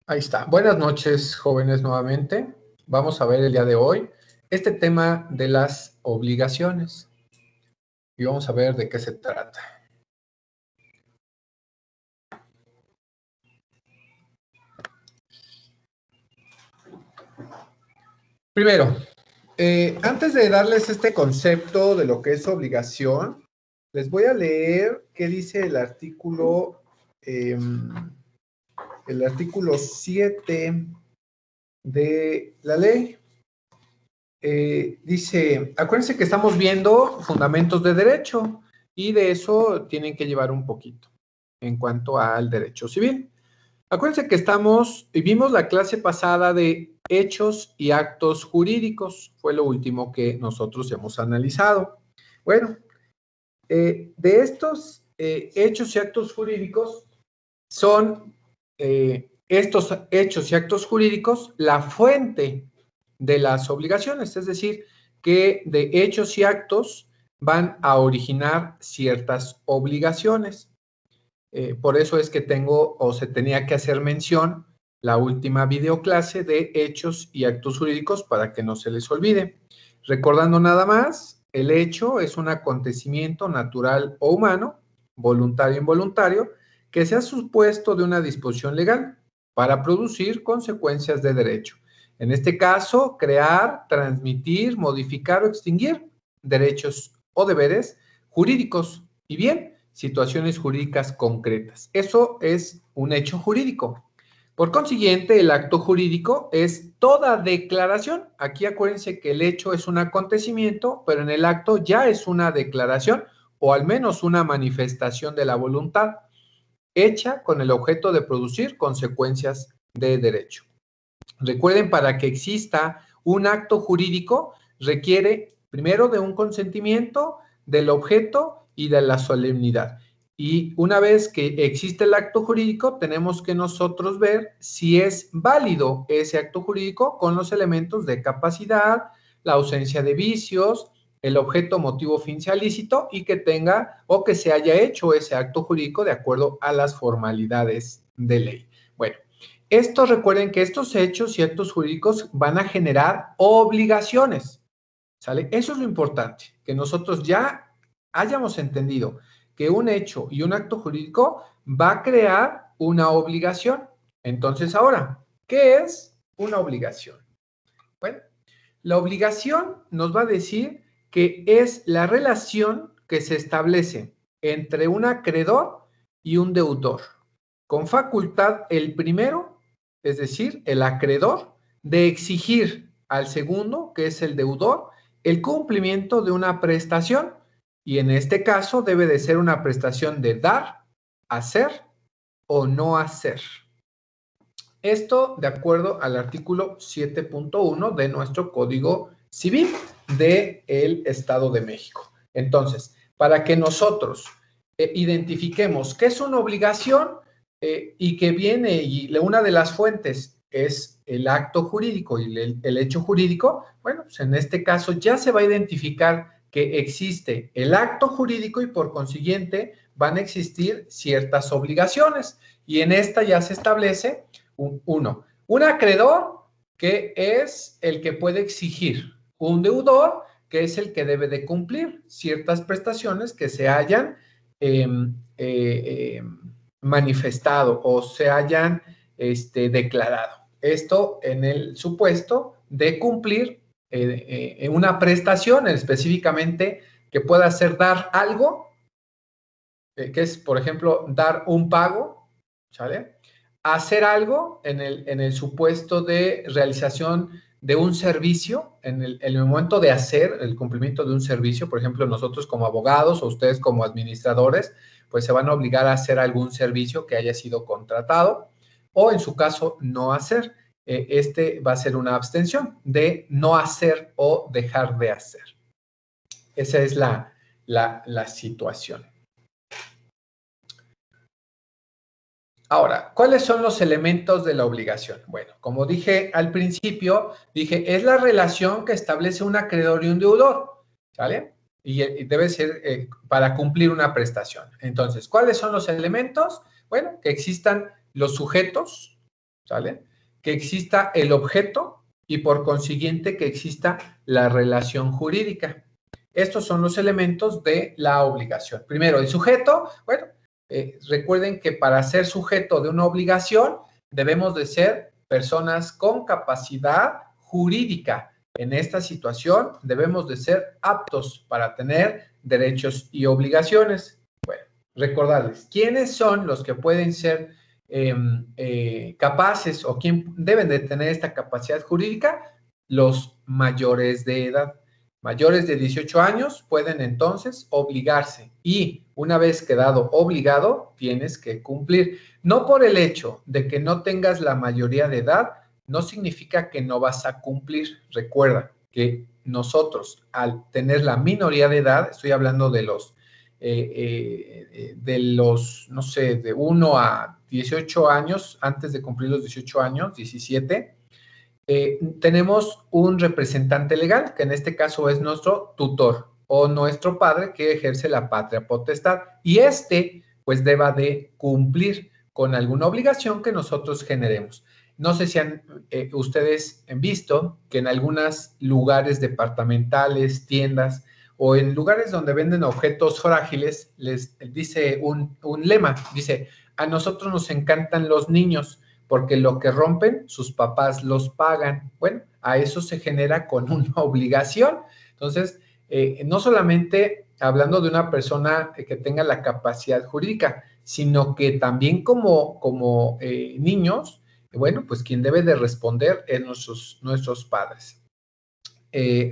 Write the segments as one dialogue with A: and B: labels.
A: Ahí está. Buenas noches, jóvenes, nuevamente. Vamos a ver el día de hoy este tema de las obligaciones y vamos a ver de qué se trata. Primero, antes de darles este concepto de lo que es obligación, les voy a leer qué dice el artículo 7 de la ley. Dice, acuérdense que estamos viendo fundamentos de derecho y de eso tienen que llevar un poquito en cuanto al derecho civil. Acuérdense que vimos la clase pasada de hechos y actos jurídicos, fue lo último que nosotros hemos analizado. Bueno, de estos hechos y actos jurídicos son estos hechos y actos jurídicos la fuente de las obligaciones, es decir, que de hechos y actos van a originar ciertas obligaciones. Por eso es que tengo o se tenía que hacer mención la última videoclase de hechos y actos jurídicos para que no se les olvide. Recordando nada más, el hecho es un acontecimiento natural o humano, voluntario o involuntario, que se ha supuesto de una disposición legal para producir consecuencias de derecho. En este caso, crear, transmitir, modificar o extinguir derechos o deberes jurídicos. Y bien, situaciones jurídicas concretas. Eso es un hecho jurídico. Por consiguiente, el acto jurídico es toda declaración. Aquí acuérdense que el hecho es un acontecimiento, pero en el acto ya es una declaración o al menos una manifestación de la voluntad hecha con el objeto de producir consecuencias de derecho. Recuerden, para que exista un acto jurídico requiere primero de un consentimiento del objeto y de la solemnidad. Y una vez que existe el acto jurídico, tenemos que nosotros ver si es válido ese acto jurídico con los elementos de capacidad, la ausencia de vicios, el objeto, motivo, fin sea lícito y que tenga o que se haya hecho ese acto jurídico de acuerdo a las formalidades de ley. Bueno, recuerden que estos hechos y actos jurídicos van a generar obligaciones, ¿sale? Eso es lo importante, que nosotros ya hayamos entendido que un hecho y un acto jurídico va a crear una obligación. Entonces, ahora, ¿qué es una obligación? Bueno, la obligación nos va a decir que es la relación que se establece entre un acreedor y un deudor, con facultad el primero, es decir, el acreedor, de exigir al segundo, que es el deudor, el cumplimiento de una prestación, y en este caso debe de ser una prestación de dar, hacer o no hacer. Esto de acuerdo al artículo 7.1 de nuestro Código Civil del Estado de México. Entonces, para que nosotros identifiquemos qué es una obligación y que viene, y una de las fuentes es el acto jurídico y el hecho jurídico, bueno, pues en este caso ya se va a identificar que existe el acto jurídico y por consiguiente van a existir ciertas obligaciones. Y en esta ya se establece un acreedor, que es el que puede exigir, un deudor, que es el que debe de cumplir ciertas prestaciones que se hayan manifestado o se hayan declarado. Esto en el supuesto de cumplir una prestación, específicamente que pueda ser dar algo, que es, por ejemplo, dar un pago, ¿sale? Hacer algo en el supuesto de realización de un servicio, en el momento de hacer el cumplimiento de un servicio, por ejemplo, nosotros como abogados o ustedes como administradores, pues se van a obligar a hacer algún servicio que haya sido contratado o en su caso no hacer. Va a ser una abstención de no hacer o dejar de hacer. Esa es la situación. Ahora, ¿cuáles son los elementos de la obligación? Bueno, como dije al principio, es la relación que establece un acreedor y un deudor, ¿vale? Y debe ser para cumplir una prestación. Entonces, ¿cuáles son los elementos? Bueno, que existan los sujetos, ¿sale? Que exista el objeto y por consiguiente que exista la relación jurídica. Estos son los elementos de la obligación. Primero, el sujeto. Bueno, recuerden que para ser sujeto de una obligación debemos de ser personas con capacidad jurídica. En esta situación debemos de ser aptos para tener derechos y obligaciones. Bueno, recordarles, ¿quiénes son los que pueden ser capaces o quién deben de tener esta capacidad jurídica? Los mayores de edad. Mayores de 18 años pueden entonces obligarse y una vez quedado obligado, tienes que cumplir. No por el hecho de que no tengas la mayoría de edad, no significa que no vas a cumplir. Recuerda que nosotros, al tener la minoría de edad, estoy hablando de los, no sé, de 1 a 18 años, antes de cumplir los 18 años, 17, tenemos un representante legal, que en este caso es nuestro tutor o nuestro padre que ejerce la patria potestad. Y pues, deba de cumplir con alguna obligación que nosotros generemos. No sé si han ustedes visto que en algunos lugares departamentales, tiendas o en lugares donde venden objetos frágiles, les dice un lema, dice, a nosotros nos encantan los niños, porque lo que rompen, sus papás los pagan. Bueno, a eso se genera con una obligación. Entonces, no solamente hablando de una persona que tenga la capacidad jurídica, sino que también como niños, bueno, pues quien debe de responder es nuestros padres.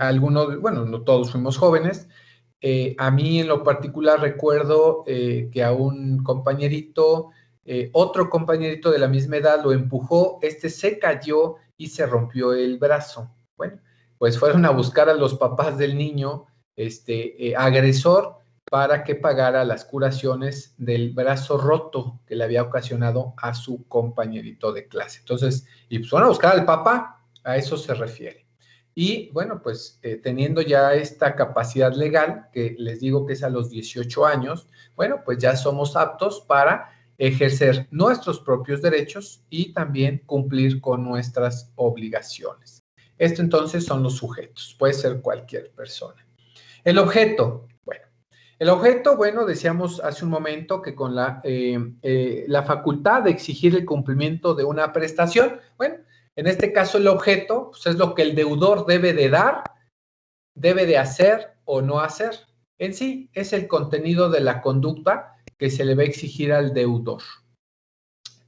A: Algunos, bueno, no todos fuimos jóvenes. A mí en lo particular recuerdo que a un compañerito, otro compañerito de la misma edad lo empujó, se cayó y se rompió el brazo. Bueno, pues fueron a buscar a los papás del niño, agresor, para que pagara las curaciones del brazo roto que le había ocasionado a su compañerito de clase. Entonces, y pues fueron a buscar al papá, a eso se refiere. Y bueno, pues teniendo ya esta capacidad legal, que les digo que es a los 18 años, bueno, pues ya somos aptos para ejercer nuestros propios derechos y también cumplir con nuestras obligaciones. Esto entonces son los sujetos, puede ser cualquier persona. El objeto, bueno, decíamos hace un momento que con la facultad de exigir el cumplimiento de una prestación, bueno, en este caso el objeto pues es lo que el deudor debe de dar, debe de hacer o no hacer. En sí es el contenido de la conducta que se le va a exigir al deudor.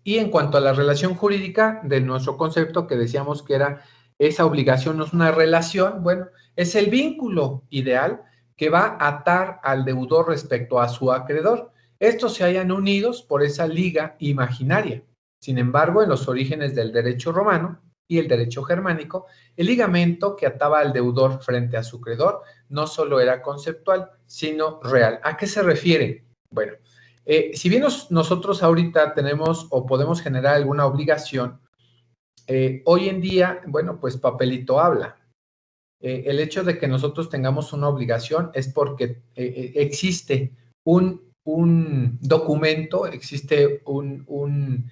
A: Y en cuanto a la relación jurídica de nuestro concepto que decíamos que era esa obligación, no es una relación, bueno, es el vínculo ideal que va a atar al deudor respecto a su acreedor. Estos se hallan unidos por esa liga imaginaria. Sin embargo, en los orígenes del derecho romano y el derecho germánico, el ligamento que ataba al deudor frente a su acreedor no solo era conceptual, sino real. ¿A qué se refiere? Bueno, si bien nosotros ahorita tenemos o podemos generar alguna obligación, hoy en día, bueno, pues papelito habla. El hecho de que nosotros tengamos una obligación es porque existe un documento, existe un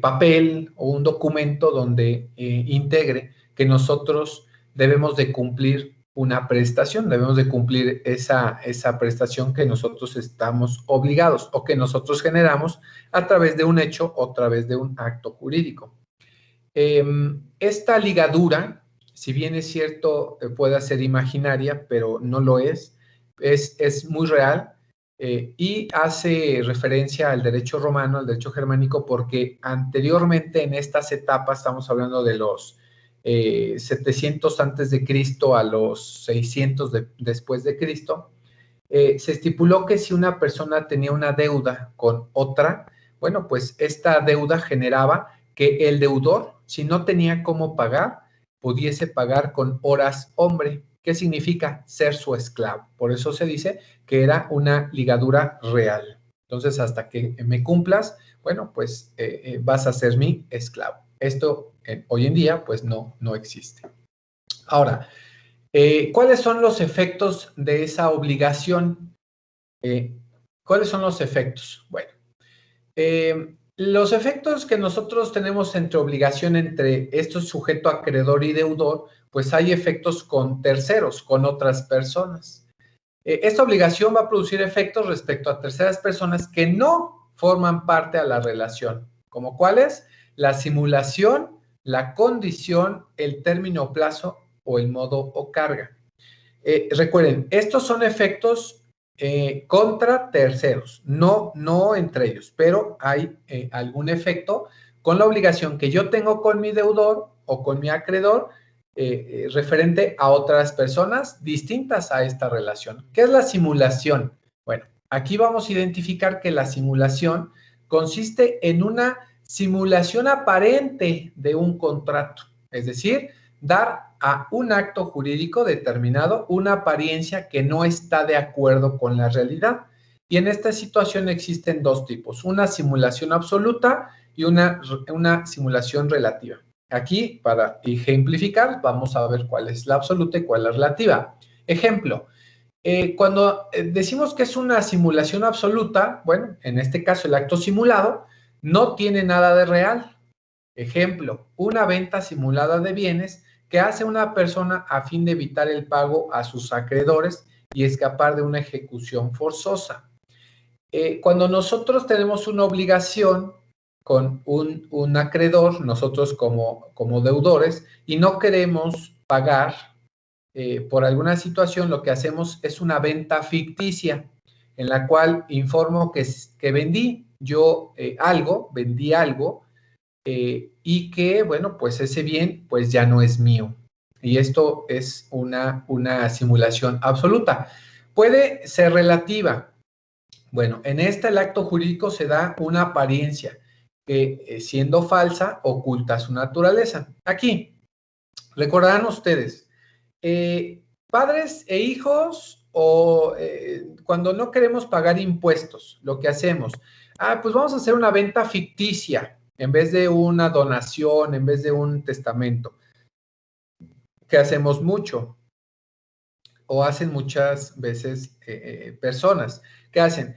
A: papel o un documento donde integre que nosotros debemos de cumplir una prestación, debemos de cumplir esa prestación que nosotros estamos obligados o que nosotros generamos a través de un hecho o a través de un acto jurídico. Esta ligadura, si bien es cierto, puede ser imaginaria, pero no lo es muy real y hace referencia al derecho romano, al derecho germánico, porque anteriormente en estas etapas, estamos hablando de los 700 antes de Cristo a los 600 después de Cristo, se estipuló que si una persona tenía una deuda con otra, bueno, pues esta deuda generaba que el deudor, si no tenía cómo pagar, pudiese pagar con horas hombre. ¿Qué significa? Ser su esclavo. Por eso se dice que era una ligadura real. Entonces, hasta que me cumplas, bueno, pues vas a ser mi esclavo. Esto hoy en día, pues no existe. Ahora, ¿cuáles son los efectos de esa obligación? ¿Cuáles son los efectos? Bueno, Los efectos que nosotros tenemos entre obligación entre estos sujeto acreedor y deudor, pues hay efectos con terceros, con otras personas. Esta obligación va a producir efectos respecto a terceras personas que no forman parte de la relación, como cuáles: la simulación, la condición, el término o plazo o el modo o carga. Recuerden, estos son efectos contra terceros, no entre ellos, pero hay algún efecto con la obligación que yo tengo con mi deudor o con mi acreedor referente a otras personas distintas a esta relación. ¿Qué es la simulación? Bueno, aquí vamos a identificar que la simulación consiste en una simulación aparente de un contrato, es decir, dar a un acto jurídico determinado una apariencia que no está de acuerdo con la realidad. Y en esta situación existen dos tipos: una simulación absoluta y una simulación relativa. Aquí, para ejemplificar, vamos a ver cuál es la absoluta y cuál es la relativa. Ejemplo, cuando decimos que es una simulación absoluta, bueno, en este caso el acto simulado no tiene nada de real. Ejemplo, una venta simulada de bienes que hace una persona a fin de evitar el pago a sus acreedores y escapar de una ejecución forzosa. Cuando nosotros tenemos una obligación con un acreedor, nosotros como deudores, y no queremos pagar por alguna situación, lo que hacemos es una venta ficticia en la cual informo que vendí yo vendí algo, y que, bueno, pues ese bien pues ya no es mío. Y esto es una simulación absoluta. Puede ser relativa. Bueno, en esta el acto jurídico se da una apariencia que, siendo falsa, oculta su naturaleza. Aquí, recordarán ustedes, padres e hijos, o cuando no queremos pagar impuestos, lo que hacemos, pues vamos a hacer una venta ficticia en vez de una donación, en vez de un testamento, que hacemos mucho, o hacen muchas veces personas. ¿Qué hacen?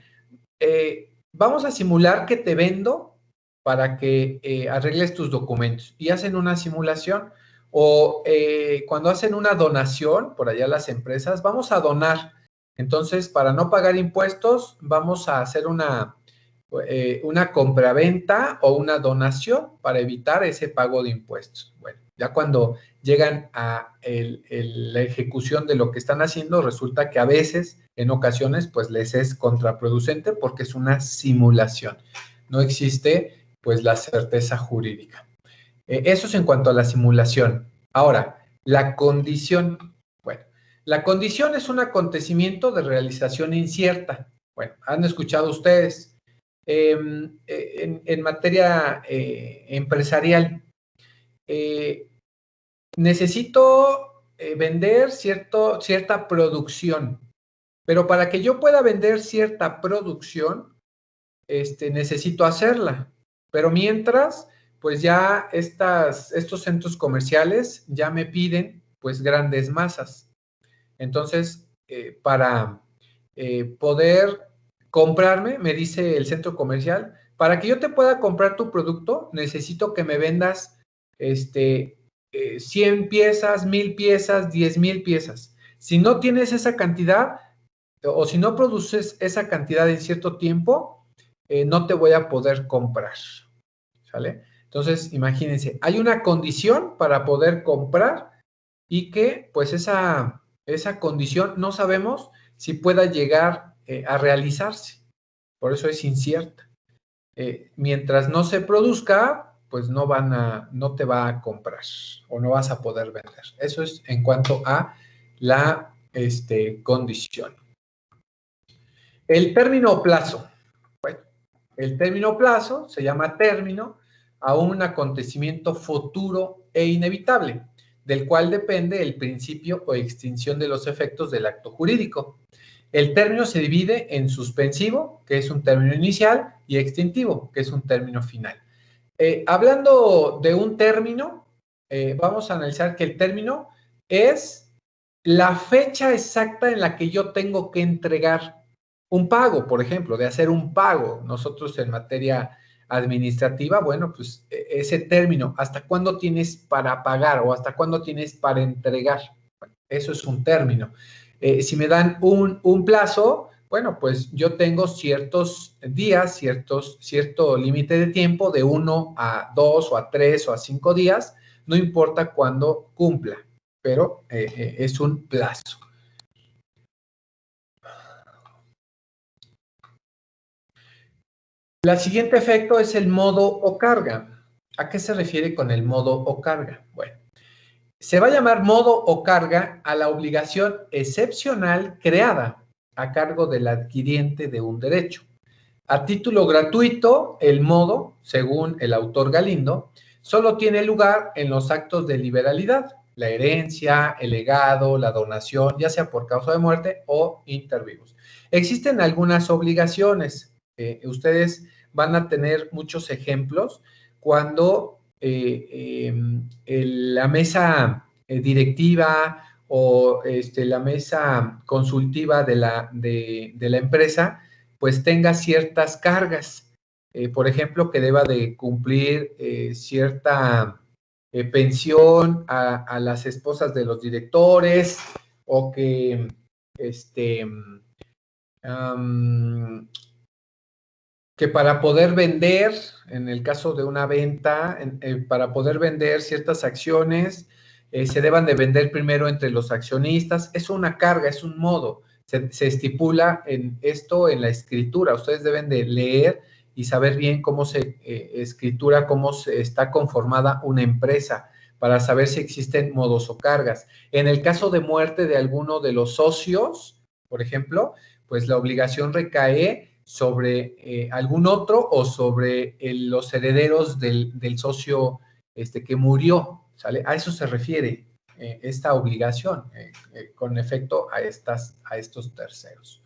A: Vamos a simular que te vendo para que arregles tus documentos, y hacen una simulación. O cuando hacen una donación, por allá las empresas, vamos a donar. Entonces, para no pagar impuestos, vamos a hacer una compraventa o una donación para evitar ese pago de impuestos. Bueno, ya cuando llegan a la ejecución de lo que están haciendo, resulta que a veces, en ocasiones, pues les es contraproducente porque es una simulación. No existe, pues, la certeza jurídica. Eso es en cuanto a la simulación. Ahora, la condición. Bueno, la condición es un acontecimiento de realización incierta. Bueno, han escuchado ustedes en materia empresarial. Necesito vender cierta producción, pero para que yo pueda vender cierta producción, necesito hacerla. Pero mientras, pues ya estos centros comerciales ya me piden pues grandes masas. Entonces, para poder comprarme, me dice el centro comercial, para que yo te pueda comprar tu producto, necesito que me vendas 100 piezas, 1000 piezas, 10,000 piezas. Si no tienes esa cantidad, o si no produces esa cantidad en cierto tiempo, no te voy a poder comprar. ¿Sale? Entonces, imagínense, hay una condición para poder comprar, y que pues esa condición no sabemos si pueda llegar a realizarse. Por eso es incierta. Mientras no se produzca, pues no te va a comprar o no vas a poder vender. Eso es en cuanto a la condición. El término o plazo. Bueno, el término o plazo se llama término a un acontecimiento futuro e inevitable, del cual depende el principio o extinción de los efectos del acto jurídico. El término se divide en suspensivo, que es un término inicial, y extintivo, que es un término final. Hablando de un término, vamos a analizar que el término es la fecha exacta en la que yo tengo que entregar un pago, por ejemplo, de hacer un pago. Nosotros en materia administrativa, bueno, pues ese término, ¿hasta cuándo tienes para pagar o hasta cuándo tienes para entregar? Bueno, eso es un término. Si me dan un plazo, bueno, pues yo tengo ciertos días, cierto límite de tiempo de 1 a 2 o a 3 o a 5 días, no importa cuándo cumpla, pero es un plazo. El siguiente efecto es el modo o carga. ¿A qué se refiere con el modo o carga? Bueno, se va a llamar modo o carga a la obligación excepcional creada a cargo del adquiriente de un derecho. A título gratuito, el modo, según el autor Galindo, solo tiene lugar en los actos de liberalidad, la herencia, el legado, la donación, ya sea por causa de muerte o inter vivos. Existen algunas obligaciones. Ustedes van a tener muchos ejemplos cuando la mesa directiva o la mesa consultiva de la empresa pues tenga ciertas cargas, por ejemplo, que deba de cumplir cierta pensión a las esposas de los directores o que que para poder vender, en el caso de una venta, para poder vender ciertas acciones, se deban de vender primero entre los accionistas. Es una carga, es un modo. Se estipula en esto en la escritura. Ustedes deben de leer y saber bien cómo se escritura, cómo está conformada una empresa, para saber si existen modos o cargas. En el caso de muerte de alguno de los socios, por ejemplo, pues la obligación recae sobre algún otro o sobre los herederos del socio que murió, ¿sale? A eso se refiere esta obligación con efecto a estos terceros.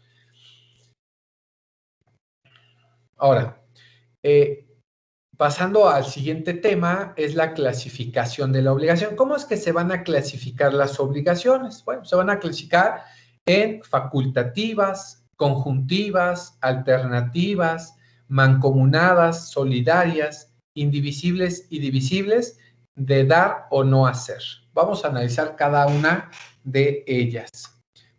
A: Ahora, pasando al siguiente tema, es la clasificación de la obligación. ¿Cómo es que se van a clasificar las obligaciones? Bueno, se van a clasificar en facultativas, conjuntivas, alternativas, mancomunadas, solidarias, indivisibles y divisibles, de dar o no hacer. Vamos a analizar cada una de ellas.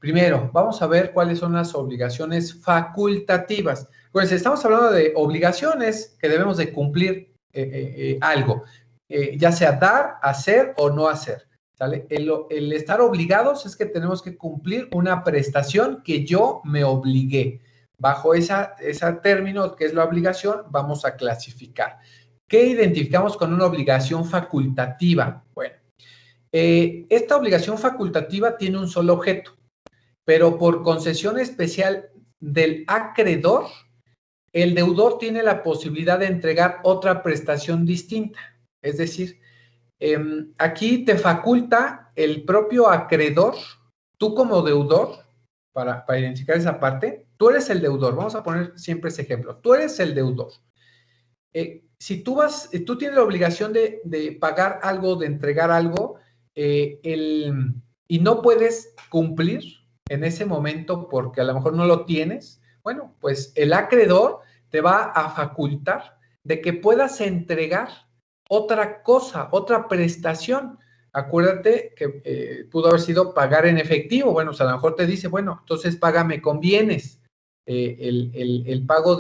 A: Primero, vamos a ver cuáles son las obligaciones facultativas. Pues estamos hablando de obligaciones que debemos de cumplir algo, ya sea dar, hacer o no hacer. ¿Sale? El estar obligados es que tenemos que cumplir una prestación que yo me obligué. Bajo ese término que es la obligación, vamos a clasificar. ¿Qué identificamos con una obligación facultativa? Bueno, esta obligación facultativa tiene un solo objeto, pero por concesión especial del acreedor, el deudor tiene la posibilidad de entregar otra prestación distinta. Es decir, aquí te faculta el propio acreedor, tú como deudor, para identificar esa parte, tú eres el deudor. Vamos a poner siempre ese ejemplo. Tú eres el deudor. Si tú tienes la obligación de pagar algo, de entregar algo, y no puedes cumplir en ese momento porque a lo mejor no lo tienes, bueno, pues el acreedor te va a facultar de que puedas entregar otra cosa, otra prestación. Acuérdate que pudo haber sido pagar en efectivo. Bueno, o sea, a lo mejor te dice, bueno, entonces págame con bienes. El pago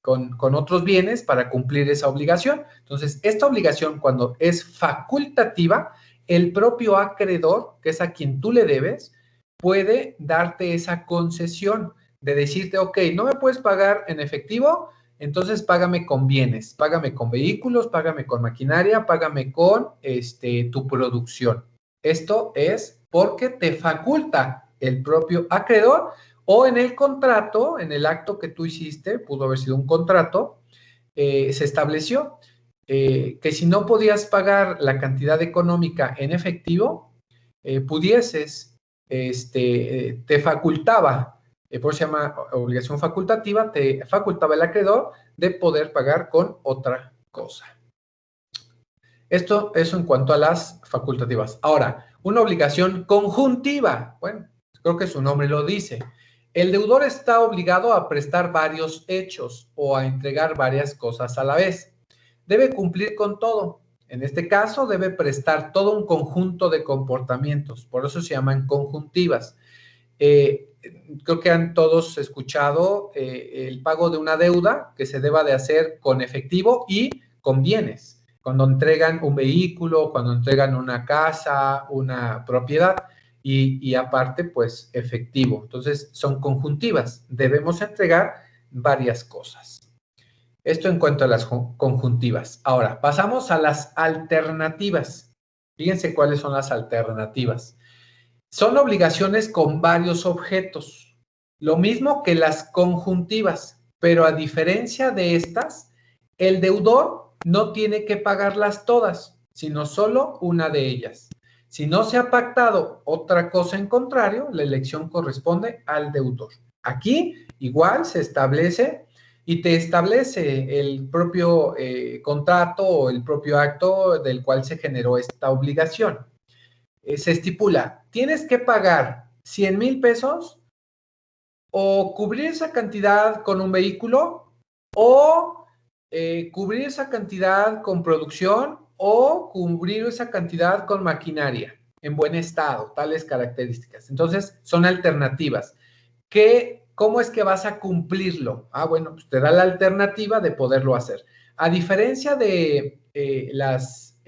A: con otros bienes para cumplir esa obligación. Entonces, esta obligación, cuando es facultativa, el propio acreedor, que es a quien tú le debes, puede darte esa concesión de decirte, ok, no me puedes pagar en efectivo, entonces págame con bienes, págame con vehículos, págame con maquinaria, págame con tu producción. Esto es porque te faculta el propio acreedor, o en el contrato, en el acto que tú hiciste, pudo haber sido un contrato, se estableció que si no podías pagar la cantidad económica en efectivo, pudieses, te facultaba, por eso se llama obligación facultativa, te facultaba el acreedor de poder pagar con otra cosa. Eso en cuanto a las facultativas. Ahora, una obligación conjuntiva. Bueno, creo que su nombre lo dice. El deudor está obligado a prestar varios hechos o a entregar varias cosas a la vez. Debe cumplir con todo. En este caso, debe prestar todo un conjunto de comportamientos. Por eso se llaman conjuntivas. Creo que han todos escuchado el pago de una deuda que se deba de hacer con efectivo y con bienes. Cuando entregan un vehículo, cuando entregan una casa, una propiedad y aparte, pues, efectivo. Entonces, son conjuntivas. Debemos entregar varias cosas. Esto en cuanto a las conjuntivas. Ahora, pasamos a las alternativas. Fíjense cuáles son las alternativas. Son obligaciones con varios objetos, lo mismo que las conjuntivas, pero a diferencia de estas, el deudor no tiene que pagarlas todas, sino solo una de ellas. Si no se ha pactado otra cosa en contrario, la elección corresponde al deudor. Aquí igual se establece y te establece el propio contrato o el propio acto del cual se generó esta obligación. Se estipula, tienes que pagar 100,000 pesos o cubrir esa cantidad con un vehículo o cubrir esa cantidad con producción o cubrir esa cantidad con maquinaria en buen estado, tales características. Entonces, son alternativas. ¿Cómo es que vas a cumplirlo? Bueno, pues te da la alternativa de poderlo hacer. A diferencia de las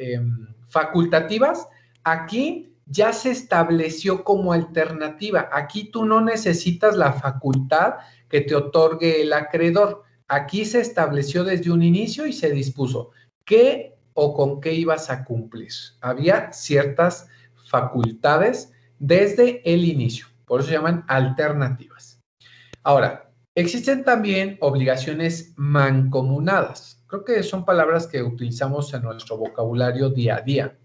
A: facultativas, aquí ya se estableció como alternativa. Aquí tú no necesitas la facultad que te otorgue el acreedor. Aquí se estableció desde un inicio y se dispuso qué o con qué ibas a cumplir. Había ciertas facultades desde el inicio. Por eso se llaman alternativas. Ahora, existen también obligaciones mancomunadas. Creo que son palabras que utilizamos en nuestro vocabulario día a día.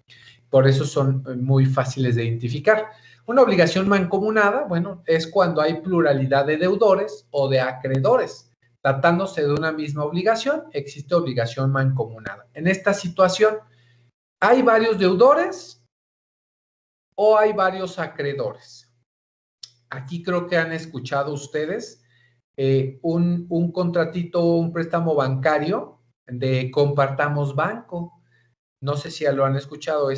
A: Por eso son muy fáciles de identificar. Una obligación mancomunada, bueno, es cuando hay pluralidad de deudores o de acreedores. Tratándose de una misma obligación, existe obligación mancomunada. En esta situación, ¿hay varios deudores o hay varios acreedores? Aquí creo que han escuchado ustedes un contratito, un préstamo bancario de Compartamos Banco. No sé si ya lo han escuchado,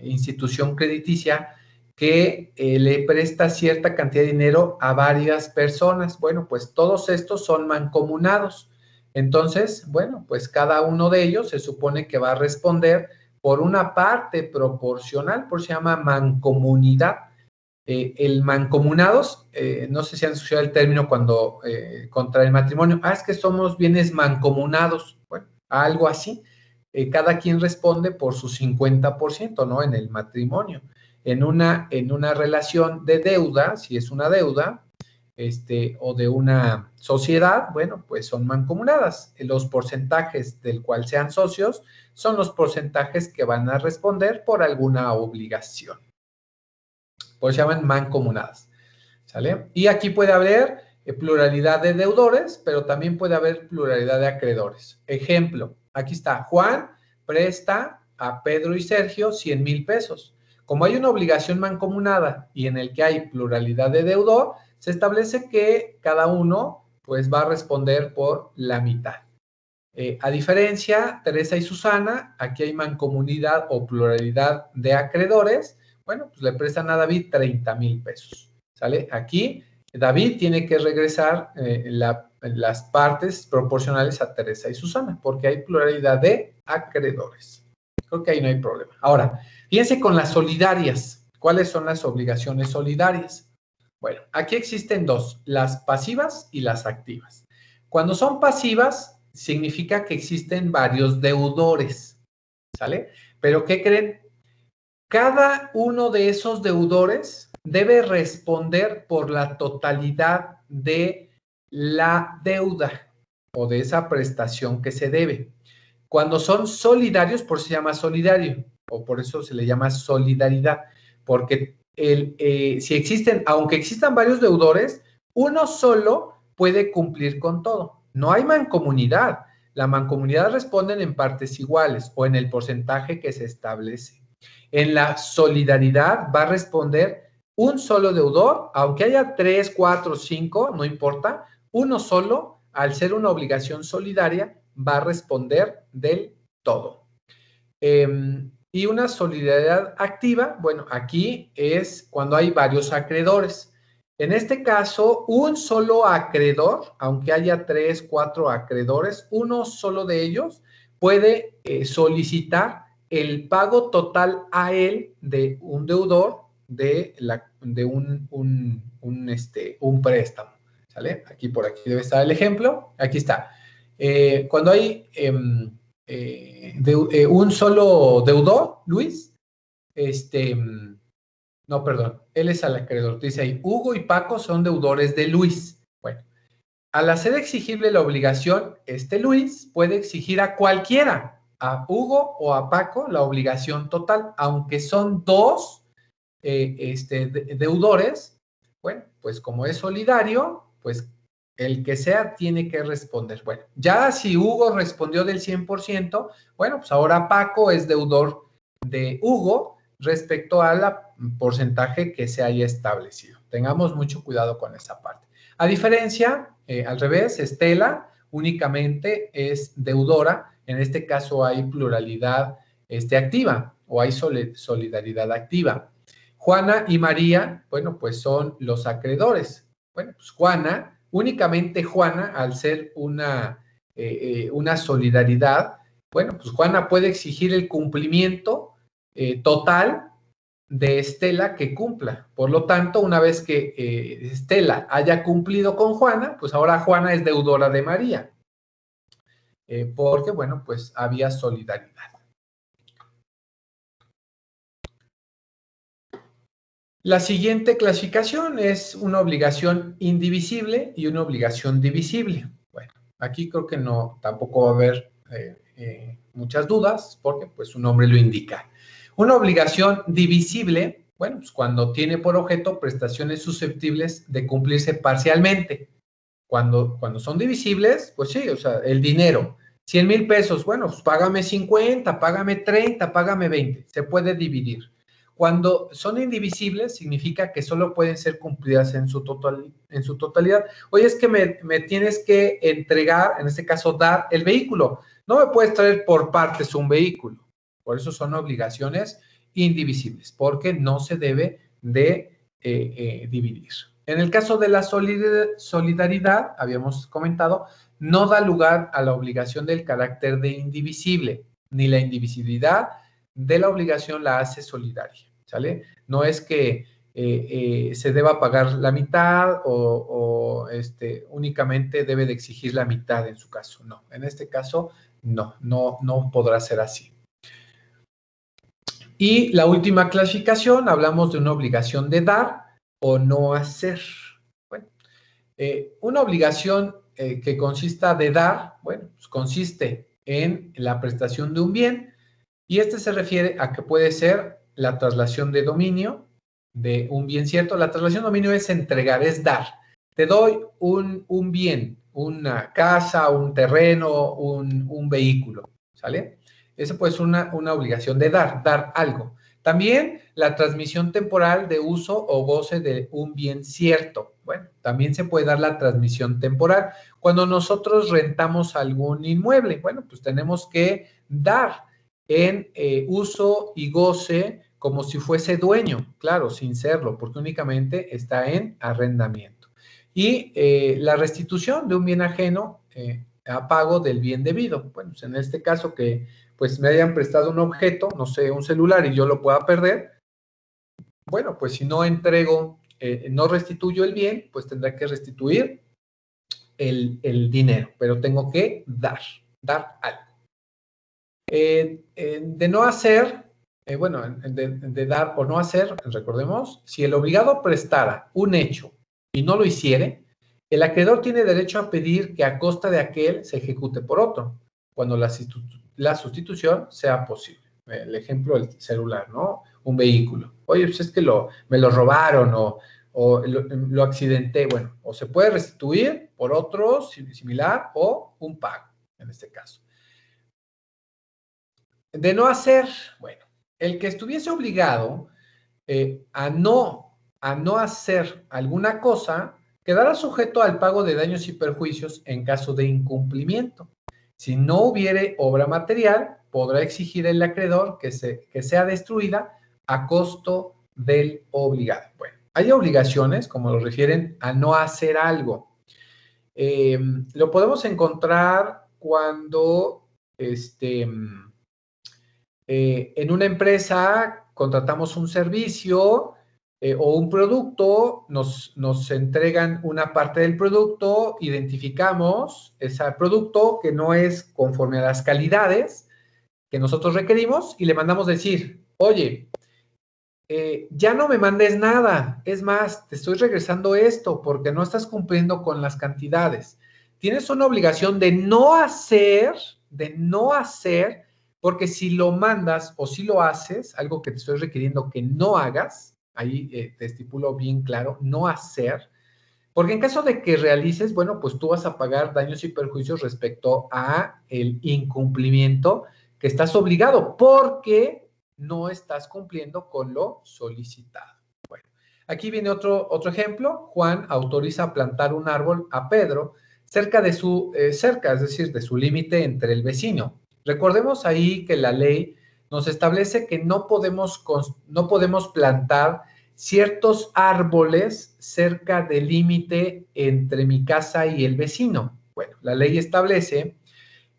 A: institución crediticia que le presta cierta cantidad de dinero a varias personas. Bueno, pues todos estos son mancomunados. Entonces, bueno, pues cada uno de ellos se supone que va a responder por una parte proporcional, por eso se llama mancomunidad. El mancomunados, no sé si han escuchado el término cuando contra el matrimonio, es que somos bienes mancomunados, bueno, algo así. Cada quien responde por su 50%, ¿no? En el matrimonio. En una relación de deuda, si es una deuda, o de una sociedad, bueno, pues son mancomunadas. Los porcentajes del cual sean socios son los porcentajes que van a responder por alguna obligación. Por eso se llaman mancomunadas, ¿sale? Y aquí puede haber pluralidad de deudores, pero también puede haber pluralidad de acreedores. Ejemplo, aquí está, Juan presta a Pedro y Sergio 100,000 pesos. Como hay una obligación mancomunada y en el que hay pluralidad de deudor, se establece que cada uno pues va a responder por la mitad. A diferencia, Teresa y Susana, aquí hay mancomunidad o pluralidad de acreedores. Bueno, pues le prestan a David 30,000 pesos, ¿sale? Aquí David tiene que regresar las partes proporcionales a Teresa y Susana, porque hay pluralidad de acreedores. Creo que ahí no hay problema. Ahora, fíjense con las solidarias. ¿Cuáles son las obligaciones solidarias? Bueno, aquí existen dos, las pasivas y las activas. Cuando son pasivas, significa que existen varios deudores, ¿sale? Pero ¿qué creen? Cada uno de esos deudores debe responder por la totalidad de la deuda o de esa prestación que se debe. Cuando son solidarios, por eso se llama solidario, o por eso se le llama solidaridad, porque si existen, aunque existan varios deudores, uno solo puede cumplir con todo. No hay mancomunidad. La mancomunidad responden en partes iguales o en el porcentaje que se establece. En la solidaridad va a responder un solo deudor, aunque haya 3, 4, 5, no importa, uno solo, al ser una obligación solidaria, va a responder del todo. Y una solidaridad activa, bueno, aquí es cuando hay varios acreedores. En este caso, un solo acreedor, aunque haya 3, 4 acreedores, uno solo de ellos puede solicitar el pago total a él de un deudor de un préstamo. ¿Sale? Aquí por aquí debe estar el ejemplo. Aquí está. Cuando hay un solo deudor, Luis, no, perdón, él es el acreedor. Dice ahí, Hugo y Paco son deudores de Luis. Bueno, al hacer exigible la obligación, Luis puede exigir a cualquiera, a Hugo o a Paco, la obligación total, aunque son dos deudores. Bueno, pues como es solidario, pues el que sea tiene que responder. Bueno, ya si Hugo respondió del 100%, bueno, pues ahora Paco es deudor de Hugo respecto al porcentaje que se haya establecido. Tengamos mucho cuidado con esa parte. A diferencia, al revés, Estela únicamente es deudora. En este caso hay pluralidad activa o hay solidaridad activa. Juana y María, bueno, pues son los acreedores. Bueno, pues Juana, únicamente Juana, al ser una solidaridad, bueno, pues Juana puede exigir el cumplimiento total de Estela que cumpla. Por lo tanto, una vez que Estela haya cumplido con Juana, pues ahora Juana es deudora de María. Porque, bueno, pues había solidaridad. La siguiente clasificación es una obligación indivisible y una obligación divisible. Bueno, aquí creo que no, tampoco va a haber muchas dudas porque pues su nombre lo indica. Una obligación divisible, bueno, pues cuando tiene por objeto prestaciones susceptibles de cumplirse parcialmente. Cuando son divisibles, pues sí, o sea, el dinero, 100,000 pesos, bueno, pues págame 50, págame 30, págame 20, se puede dividir. Cuando son indivisibles, significa que solo pueden ser cumplidas en su totalidad. Oye, es que me tienes que entregar, en este caso, dar el vehículo. No me puedes traer por partes un vehículo. Por eso son obligaciones indivisibles, porque no se debe de dividir. En el caso de la solidaridad, habíamos comentado, no da lugar a la obligación del carácter de indivisible, ni la indivisibilidad de la obligación la hace solidaria, ¿sale? No es que se deba pagar la mitad o únicamente debe de exigir la mitad en su caso. No, en este caso no podrá ser así. Y la última clasificación, hablamos de una obligación de dar o no hacer. Bueno, una obligación que consista de dar, bueno, pues consiste en la prestación de un bien y se refiere a que puede ser la traslación de dominio de un bien cierto. La traslación de dominio es entregar, es dar. Te doy un bien, una casa, un terreno, un vehículo, ¿sale? Eso puede ser una obligación de dar algo. También la transmisión temporal de uso o goce de un bien cierto. Bueno, también se puede dar la transmisión temporal. Cuando nosotros rentamos algún inmueble, bueno, pues tenemos que dar en uso y goce como si fuese dueño, claro, sin serlo, porque únicamente está en arrendamiento. Y la restitución de un bien ajeno a pago del bien debido. Bueno, pues en este caso que pues me hayan prestado un objeto, no sé, un celular y yo lo pueda perder, bueno, pues si no entrego, no restituyo el bien, pues tendrá que restituir el dinero, pero tengo que dar algo. De no hacer, bueno, de dar o no hacer, recordemos, si el obligado prestara un hecho y no lo hiciere, el acreedor tiene derecho a pedir que a costa de aquel se ejecute por otro, cuando la sustitución sea posible. El ejemplo, el celular, ¿no? Un vehículo. Oye, pues es que me lo robaron o lo accidenté. Bueno, o se puede restituir por otro similar o un pago, en este caso. De no hacer, bueno, el que estuviese obligado a no a no hacer alguna cosa, quedará sujeto al pago de daños y perjuicios en caso de incumplimiento. Si no hubiere obra material, podrá exigir el acreedor que sea destruida a costo del obligado. Bueno, hay obligaciones, como lo refieren a no hacer algo. Lo podemos encontrar cuando en una empresa contratamos un servicio o un producto, nos entregan una parte del producto, identificamos ese producto que no es conforme a las calidades que nosotros requerimos y le mandamos decir, oye, ya no me mandes nada, es más, te estoy regresando esto porque no estás cumpliendo con las cantidades. Tienes una obligación de no hacer, porque si lo mandas o si lo haces, algo que te estoy requiriendo que no hagas, ahí te estipulo bien claro, no hacer, porque en caso de que realices, bueno, pues tú vas a pagar daños y perjuicios respecto a el incumplimiento que estás obligado, porque no estás cumpliendo con lo solicitado. Bueno, aquí viene otro ejemplo. Juan autoriza plantar un árbol a Pedro cerca de su cerca, es decir, de su límite entre el vecino. Recordemos ahí que la ley nos establece que no podemos plantar ciertos árboles cerca del límite entre mi casa y el vecino. Bueno, la ley establece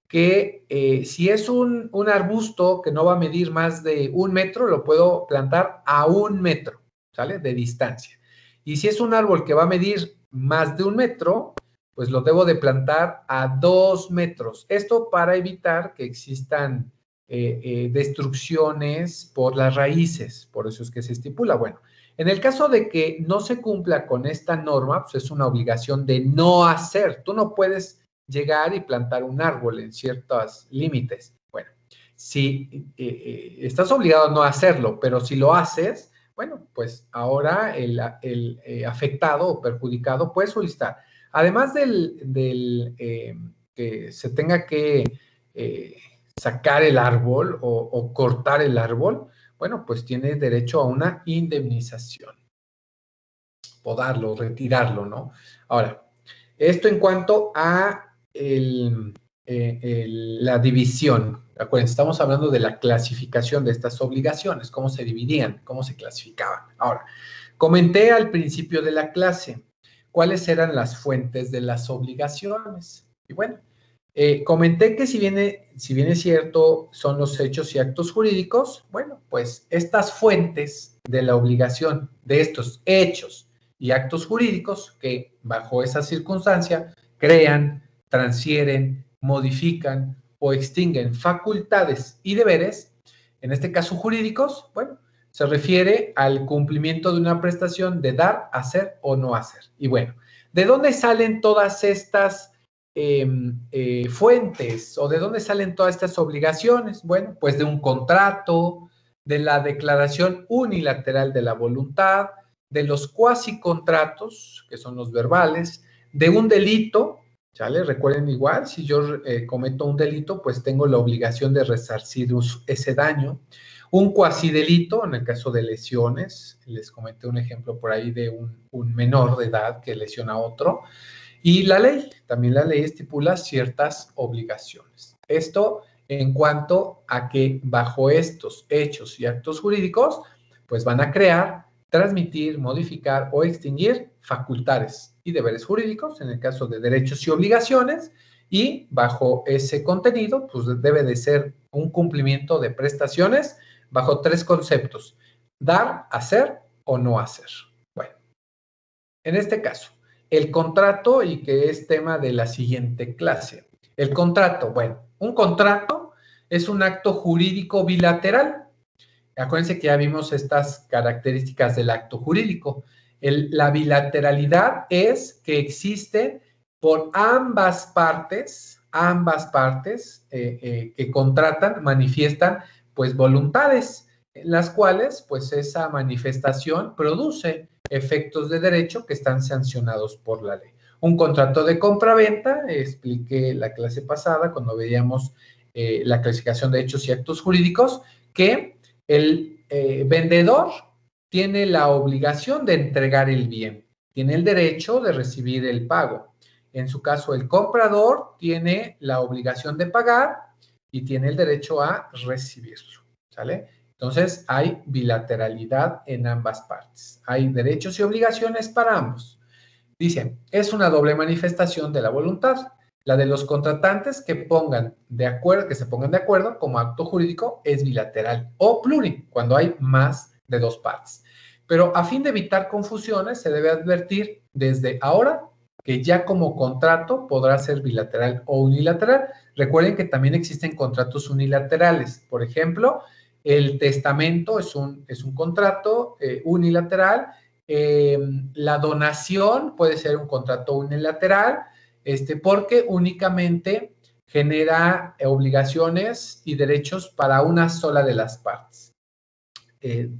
A: que si es un arbusto que no va a medir más de 1 metro, lo puedo plantar a 1 metro, ¿sale? De distancia. Y si es un árbol que va a medir más de 1 metro, pues lo debo de plantar a 2 metros. Esto para evitar que existan destrucciones por las raíces, por eso es que se estipula. Bueno, en el caso de que no se cumpla con esta norma, pues es una obligación de no hacer. Tú no puedes llegar y plantar un árbol en ciertos límites. Bueno, si estás obligado a no hacerlo, pero si lo haces, bueno, pues ahora el afectado o perjudicado puede solicitar. Además del que se tenga que sacar el árbol o cortar el árbol, bueno, pues tiene derecho a una indemnización. Podarlo, retirarlo, ¿no? Ahora, esto en cuanto a la división. Acuérdense, estamos hablando de la clasificación de estas obligaciones, cómo se dividían, cómo se clasificaban. Ahora, comenté al principio de la clase cuáles eran las fuentes de las obligaciones. Y bueno, comenté que si bien es cierto, son los hechos y actos jurídicos, bueno, pues estas fuentes de la obligación de estos hechos y actos jurídicos que bajo esa circunstancia crean, transfieren, modifican o extinguen facultades y deberes, en este caso jurídicos, bueno, se refiere al cumplimiento de una prestación de dar, hacer o no hacer. Y bueno, ¿de dónde salen todas estas fuentes o de dónde salen todas estas obligaciones? Bueno, pues de un contrato, de la declaración unilateral de la voluntad, de los cuasicontratos, que son los verbales, de un delito, ¿sale? Recuerden igual, si yo cometo un delito, pues tengo la obligación de resarcir ese daño. Un cuasidelito, en el caso de lesiones, les comenté un ejemplo por ahí de un menor de edad que lesiona a otro. Y la ley, también la ley estipula ciertas obligaciones. Esto en cuanto a que bajo estos hechos y actos jurídicos, pues van a crear, transmitir, modificar o extinguir facultades y deberes jurídicos, en el caso de derechos y obligaciones, y bajo ese contenido, pues debe de ser un cumplimiento de prestaciones bajo 3 conceptos: dar, hacer o no hacer. Bueno, en este caso, el contrato, y que es tema de la siguiente clase. El contrato, bueno, un contrato es un acto jurídico bilateral. Acuérdense que ya vimos estas características del acto jurídico. La bilateralidad es que existe por ambas partes que contratan, manifiestan pues voluntades, las cuales pues esa manifestación produce efectos de derecho que están sancionados por la ley. Un contrato de compra-venta, expliqué la clase pasada cuando veíamos la clasificación de hechos y actos jurídicos, que el vendedor tiene la obligación de entregar el bien, tiene el derecho de recibir el pago. En su caso, el comprador tiene la obligación de pagar y tiene el derecho a recibirlo, ¿sale? Entonces, hay bilateralidad en ambas partes. Hay derechos y obligaciones para ambos. Dice, es una doble manifestación de la voluntad, la de los contratantes que se pongan de acuerdo como acto jurídico es bilateral o pluri, cuando hay más de dos partes. Pero a fin de evitar confusiones, se debe advertir desde ahora que ya como contrato podrá ser bilateral o unilateral. Recuerden que también existen contratos unilaterales. Por ejemplo, el testamento es un contrato unilateral. La donación puede ser un contrato unilateral, porque únicamente genera obligaciones y derechos para una sola de las partes.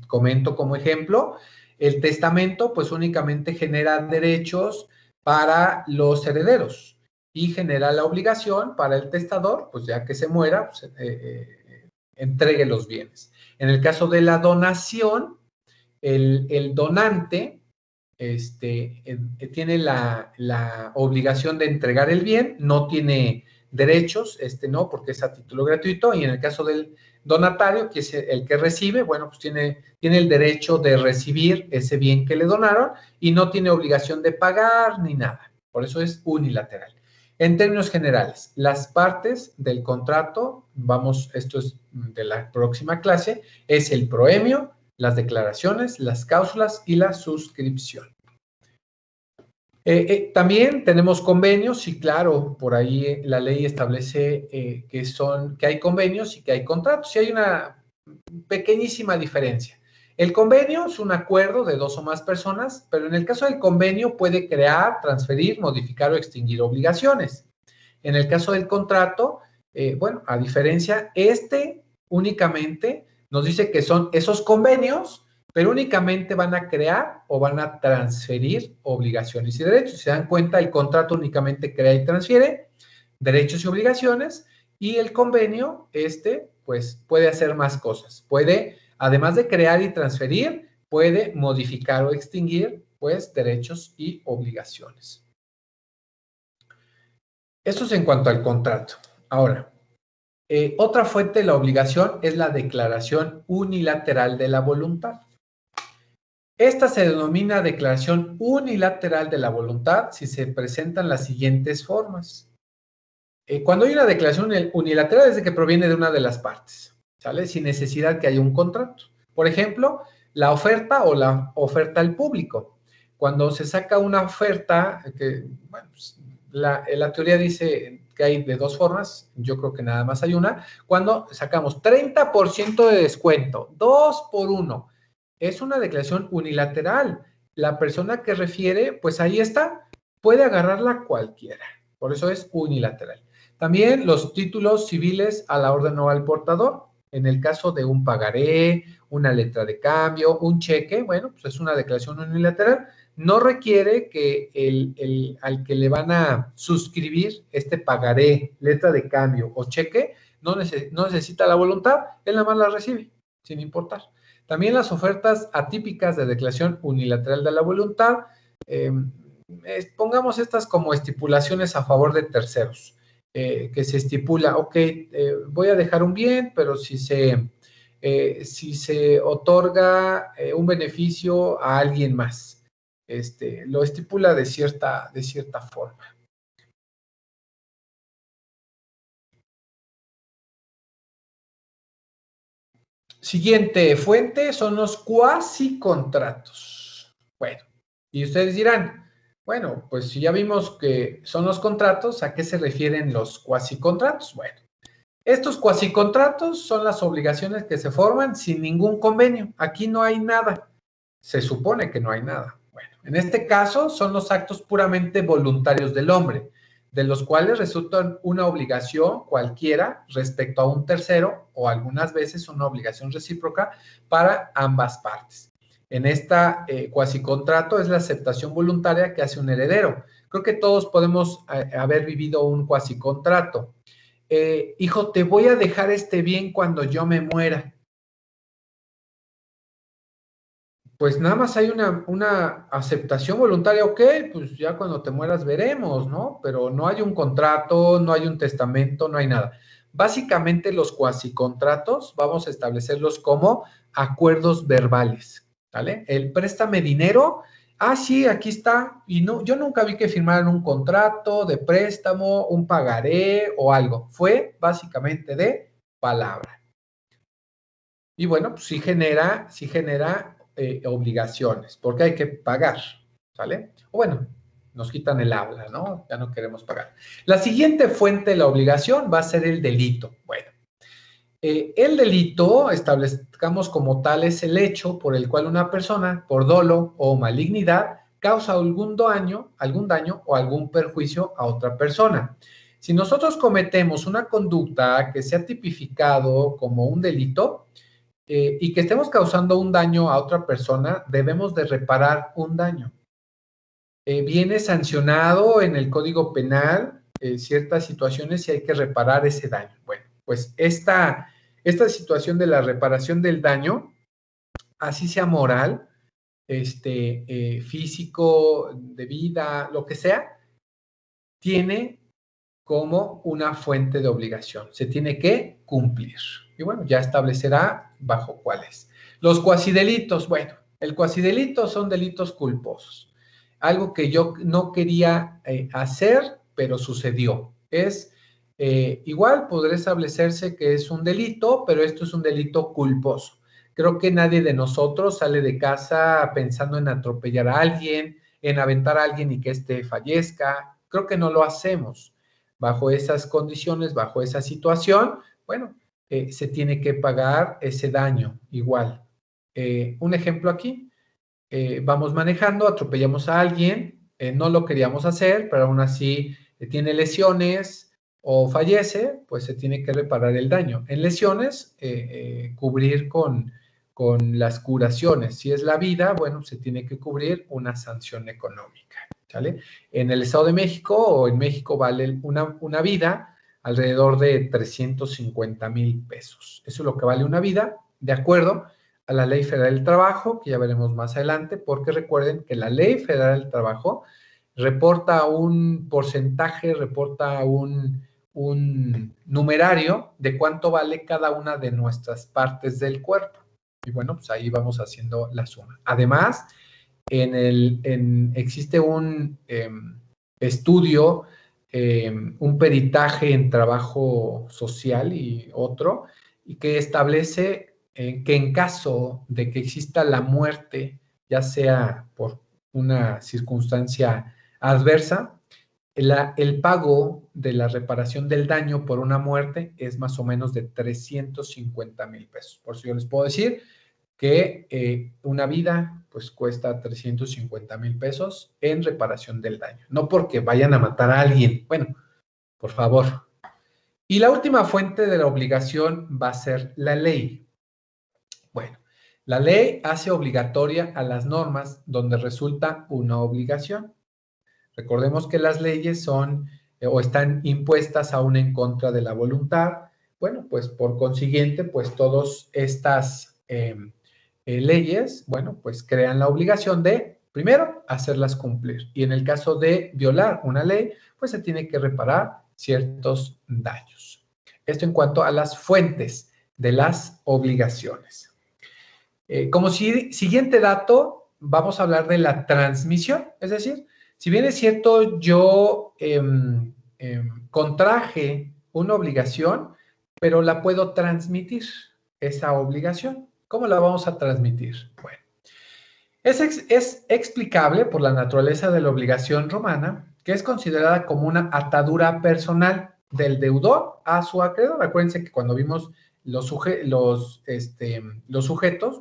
A: Comento como ejemplo, el testamento pues únicamente genera derechos para los herederos y genera la obligación para el testador, pues ya que se muera, pues, entregue los bienes. En el caso de la donación, el donante tiene la obligación de entregar el bien, no tiene derechos, no, porque es a título gratuito, y en el caso del donatario, que es el que recibe, bueno, pues tiene el derecho de recibir ese bien que le donaron y no tiene obligación de pagar ni nada. Por eso es unilateral. En términos generales, las partes del contrato, esto es de la próxima clase, es el proemio, las declaraciones, las cláusulas y la suscripción. También tenemos convenios y claro, por ahí la ley establece que hay convenios y que hay contratos y hay una pequeñísima diferencia. El convenio es un acuerdo de dos o más personas, pero en el caso del convenio puede crear, transferir, modificar o extinguir obligaciones. En el caso del contrato, bueno, a diferencia, únicamente nos dice que son esos convenios, pero únicamente van a crear o van a transferir obligaciones y derechos. Si se dan cuenta, el contrato únicamente crea y transfiere derechos y obligaciones, y el convenio, pues puede hacer más cosas. Puede, además de crear y transferir, puede modificar o extinguir, pues, derechos y obligaciones. Esto es en cuanto al contrato. Ahora, otra fuente de la obligación es la declaración unilateral de la voluntad. Esta se denomina declaración unilateral de la voluntad si se presentan las siguientes formas. Cuando hay una declaración unilateral es de que proviene de una de las partes, ¿sale? Sin necesidad que haya un contrato. Por ejemplo, la oferta o la oferta al público. Cuando se saca una oferta, bueno, pues, la teoría dice que hay de dos formas, yo creo que nada más hay una. Cuando sacamos 30% de descuento, 2 por 1, es una declaración unilateral. La persona que refiere, pues ahí está, puede agarrarla cualquiera. Por eso es unilateral. También los títulos civiles a la orden o al portador. En el caso de un pagaré, una letra de cambio, un cheque, bueno, pues es una declaración unilateral. No requiere que al que le van a suscribir este pagaré, letra de cambio o cheque, no necesita la voluntad, él nada más la recibe, sin importar. También las ofertas atípicas de declaración unilateral de la voluntad, pongamos estas como estipulaciones a favor de terceros, que se estipula, ok, voy a dejar un bien, pero si se otorga un beneficio a alguien más, lo estipula de cierta forma. Siguiente fuente son los cuasicontratos. Bueno, y ustedes dirán, bueno, pues si ya vimos que son los contratos, ¿a qué se refieren los cuasicontratos? Bueno, estos cuasicontratos son las obligaciones que se forman sin ningún convenio. Aquí no hay nada. Se supone que no hay nada. Bueno, en este caso son los actos puramente voluntarios del hombre, de los cuales resultan una obligación cualquiera respecto a un tercero o algunas veces una obligación recíproca para ambas partes. En esta cuasicontrato es la aceptación voluntaria que hace un heredero. Creo que todos podemos haber vivido un cuasicontrato. Hijo, te voy a dejar este bien cuando yo me muera. pues nada más hay una aceptación voluntaria, ok, pues ya cuando te mueras veremos, ¿no? Pero no hay un contrato, no hay un testamento, no hay nada. Básicamente los cuasicontratos vamos a establecerlos como acuerdos verbales, ¿vale? El préstame dinero, sí, aquí está, y no, yo nunca vi que firmaran un contrato de préstamo, un pagaré o algo. Fue básicamente de palabra. Y bueno, pues sí genera obligaciones, porque hay que pagar, ¿sale? O bueno, nos quitan el habla, ¿no? Ya no queremos pagar. La siguiente fuente de la obligación va a ser el delito. Bueno, el delito, establezcamos como tal, es el hecho por el cual una persona, por dolo o malignidad, causa algún daño o algún perjuicio a otra persona. Si nosotros cometemos una conducta que sea tipificado como un delito, y que estemos causando un daño a otra persona, debemos de reparar un daño. Viene sancionado en el Código Penal ciertas situaciones y hay que reparar ese daño. Bueno, pues esta situación de la reparación del daño, así sea moral, físico, de vida, lo que sea, tiene como una fuente de obligación. Se tiene que cumplir. Y bueno, ya establecerá bajo cuáles. Los cuasidelitos, bueno, el cuasidelito son delitos culposos. Algo que yo no quería hacer, pero sucedió. Es igual, podrá establecerse que es un delito, pero esto es un delito culposo. Creo que nadie de nosotros sale de casa pensando en atropellar a alguien, en aventar a alguien y que éste fallezca. Creo que no lo hacemos. Bajo esas condiciones, bajo esa situación, bueno, se tiene que pagar ese daño igual. Un ejemplo aquí, vamos manejando, atropellamos a alguien, no lo queríamos hacer, pero aún así tiene lesiones o fallece, pues se tiene que reparar el daño. En lesiones, cubrir con las curaciones. Si es la vida, bueno, se tiene que cubrir una sanción económica. ¿Sale? En el Estado de México o en México vale una vida alrededor de 350,000 pesos. Eso es lo que vale una vida, de acuerdo a la Ley Federal del Trabajo, que ya veremos más adelante, porque recuerden que la Ley Federal del Trabajo reporta un porcentaje, reporta un numerario de cuánto vale cada una de nuestras partes del cuerpo. Y bueno, pues ahí vamos haciendo la suma. Además, existe un estudio, un peritaje en trabajo social y otro, y que establece que en caso de que exista la muerte, ya sea por una circunstancia adversa, el pago de la reparación del daño por una muerte es más o menos de 350,000 pesos. Por eso yo les puedo decir que una vida pues cuesta 350,000 pesos en reparación del daño. No porque vayan a matar a alguien. Bueno, por favor. Y la última fuente de la obligación va a ser la ley. Bueno, la ley hace obligatoria a las normas donde resulta una obligación. Recordemos que las leyes son o están impuestas aún en contra de la voluntad. Bueno, pues por consiguiente, pues todas estas leyes, bueno, pues crean la obligación de, primero, hacerlas cumplir. Y en el caso de violar una ley, pues se tiene que reparar ciertos daños. Esto en cuanto a las fuentes de las obligaciones. Como siguiente dato, vamos a hablar de la transmisión, es decir, si bien es cierto, yo contraje una obligación, pero la puedo transmitir, esa obligación. ¿Cómo la vamos a transmitir? Bueno, es explicable por la naturaleza de la obligación romana, que es considerada como una atadura personal del deudor a su acreedor. Acuérdense que cuando vimos los sujetos,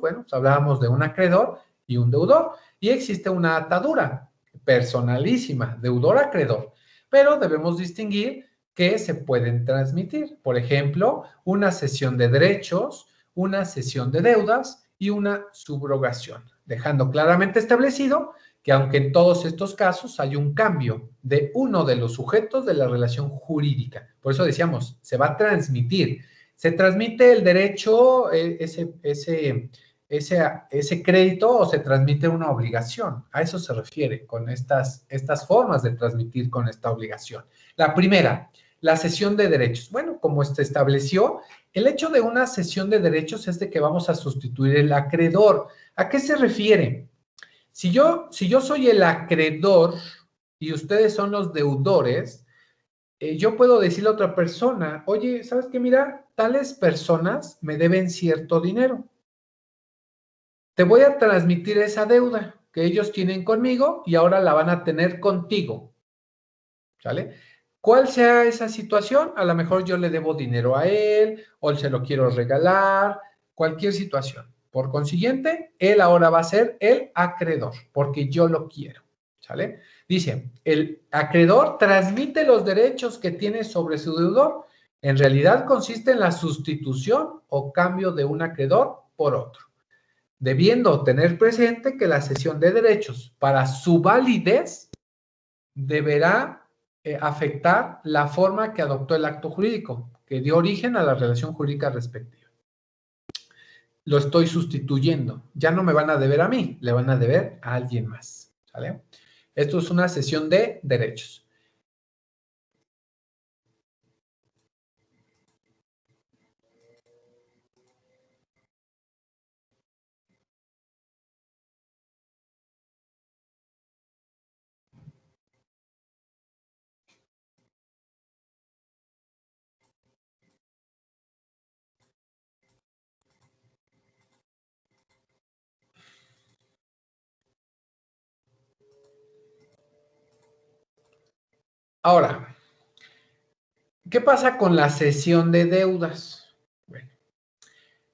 A: bueno, pues hablábamos de un acreedor y un deudor, y existe una atadura personalísima, deudor-acreedor, pero debemos distinguir que se pueden transmitir. Por ejemplo, una cesión de derechos, una cesión de deudas y una subrogación, dejando claramente establecido que aunque en todos estos casos hay un cambio de uno de los sujetos de la relación jurídica. Por eso decíamos, se va a transmitir. Se transmite el derecho, ese crédito o se transmite una obligación. A eso se refiere con estas formas de transmitir con esta obligación. La primera, la cesión de derechos. Bueno, como se estableció, el hecho de una cesión de derechos es de que vamos a sustituir el acreedor. ¿A qué se refiere? Si yo soy el acreedor y ustedes son los deudores, yo puedo decirle a otra persona, oye, ¿sabes qué? Mira, tales personas me deben cierto dinero. Te voy a transmitir esa deuda que ellos tienen conmigo y ahora la van a tener contigo. ¿Sale? ¿Cuál sea esa situación? A lo mejor yo le debo dinero a él o se lo quiero regalar, cualquier situación. Por consiguiente, él ahora va a ser el acreedor, porque yo lo quiero. ¿Sale? Dice, el acreedor transmite los derechos que tiene sobre su deudor. En realidad consiste en la sustitución o cambio de un acreedor por otro, debiendo tener presente que la cesión de derechos para su validez deberá afectar la forma que adoptó el acto jurídico, que dio origen a la relación jurídica respectiva. Lo estoy sustituyendo. Ya no me van a deber a mí, le van a deber a alguien más. ¿Sale? Esto es una cesión de derechos. Ahora, ¿qué pasa con la cesión de deudas? Bueno,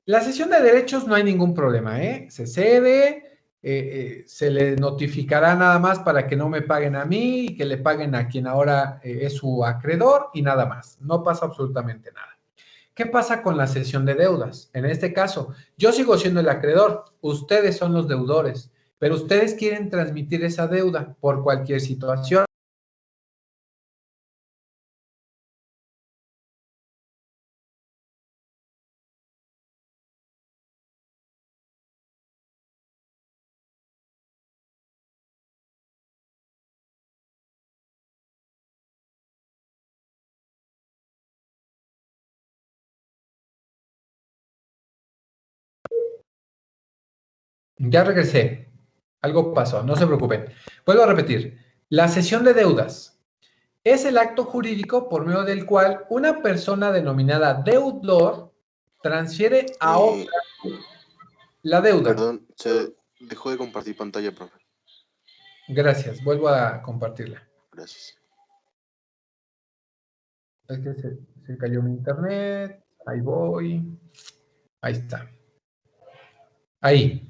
A: la cesión de derechos no hay ningún problema, ¿eh? Se cede, se le notificará nada más para que no me paguen a mí y que le paguen a quien ahora es su acreedor y nada más. No pasa absolutamente nada. ¿Qué pasa con la cesión de deudas? En este caso, yo sigo siendo el acreedor, ustedes son los deudores, pero ustedes quieren transmitir esa deuda por cualquier situación. Ya regresé. Algo pasó, no se preocupen. Vuelvo a repetir. La cesión de deudas es el acto jurídico por medio del cual una persona denominada deudor transfiere a otra la deuda.
B: Perdón, se dejó de compartir pantalla, profe.
A: Gracias, vuelvo a compartirla.
B: Gracias.
A: Es que se cayó mi internet. Ahí voy. Ahí está. Ahí.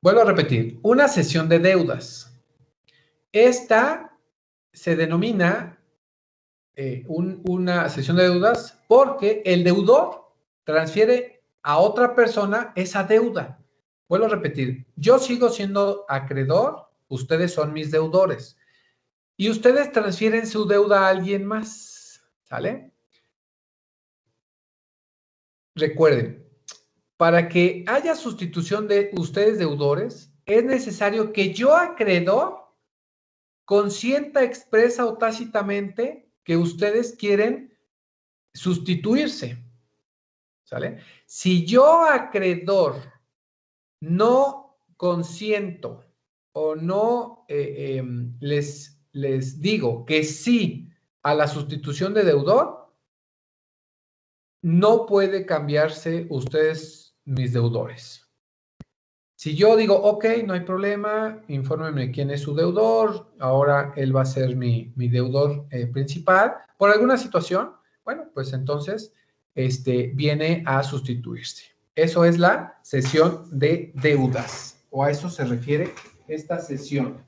A: Vuelvo a repetir. Una cesión de deudas. Esta se denomina una cesión de deudas porque el deudor transfiere a otra persona esa deuda. Vuelvo a repetir, yo sigo siendo acreedor, ustedes son mis deudores y ustedes transfieren su deuda a alguien más, ¿sale? Recuerden, para que haya sustitución de ustedes deudores, es necesario que yo acreedor consienta expresa o tácitamente que ustedes quieren sustituirse. ¿Sale? Si yo, acreedor, no consiento o no les digo que sí a la sustitución de deudor, no puede cambiarse ustedes mis deudores. Si yo digo, ok, no hay problema, infórmeme quién es su deudor, ahora él va a ser mi deudor principal, por alguna situación, bueno, pues entonces viene a sustituirse. Eso es la cesión de deudas, o a eso se refiere esta cesión.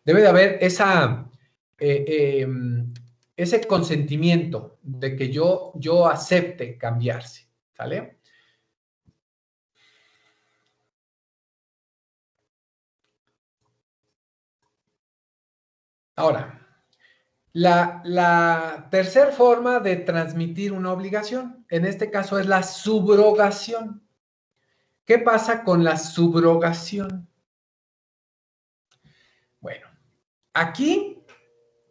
A: Debe de haber ese consentimiento de que yo acepte cambiarse, ¿sale? Ahora, La tercera forma de transmitir una obligación, en este caso es la subrogación. ¿Qué pasa con la subrogación? Bueno, aquí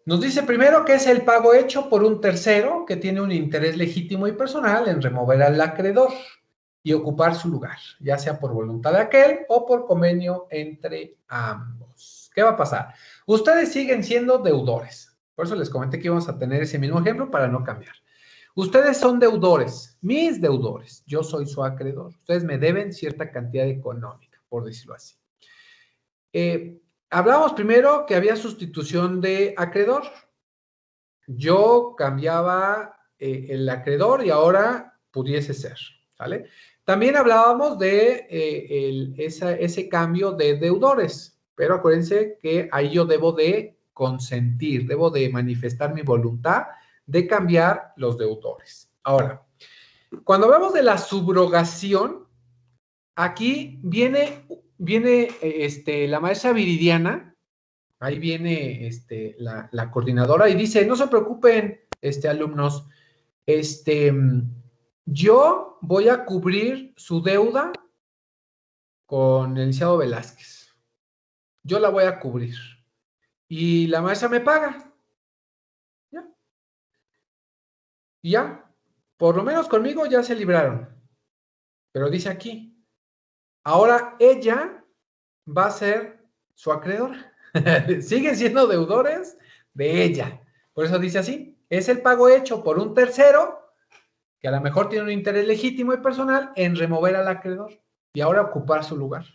A: nos dice primero que es el pago hecho por un tercero que tiene un interés legítimo y personal en remover al acreedor y ocupar su lugar, ya sea por voluntad de aquel o por convenio entre ambos. ¿Qué va a pasar? Ustedes siguen siendo deudores. Por eso les comenté que íbamos a tener ese mismo ejemplo para no cambiar. Ustedes son deudores, mis deudores. Yo soy su acreedor. Ustedes me deben cierta cantidad económica, por decirlo así. Hablábamos primero que había sustitución de acreedor. Yo cambiaba el acreedor y ahora pudiese ser, ¿vale? También hablábamos de ese cambio de deudores, pero acuérdense que ahí yo debo de consentir, debo de manifestar mi voluntad de cambiar los deudores. Ahora, cuando hablamos de la subrogación, aquí viene la maestra Viridiana, ahí viene la coordinadora y dice, no se preocupen, alumnos, yo voy a cubrir su deuda con el licenciado Velázquez. Yo la voy a cubrir. Y la maestra me paga. ¿Ya? Y ya, por lo menos conmigo ya se libraron. Pero dice aquí, ahora ella va a ser su acreedora. Siguen siendo deudores de ella. Por eso dice así, es el pago hecho por un tercero que a lo mejor tiene un interés legítimo y personal en remover al acreedor y ahora ocupar su lugar,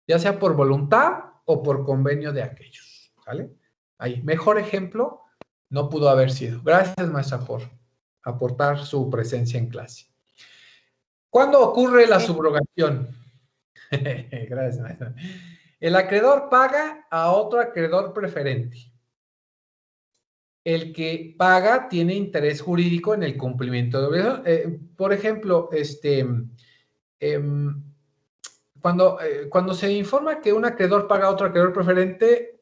A: ya sea por voluntad o por convenio de aquellos. ¿Vale? Ahí, mejor ejemplo no pudo haber sido. Gracias, maestra, por aportar su presencia en clase. ¿Cuándo ocurre la subrogación? Gracias, maestra. El acreedor paga a otro acreedor preferente. El que paga tiene interés jurídico en el cumplimiento de obligación. Por ejemplo, cuando se informa que un acreedor paga a otro acreedor preferente,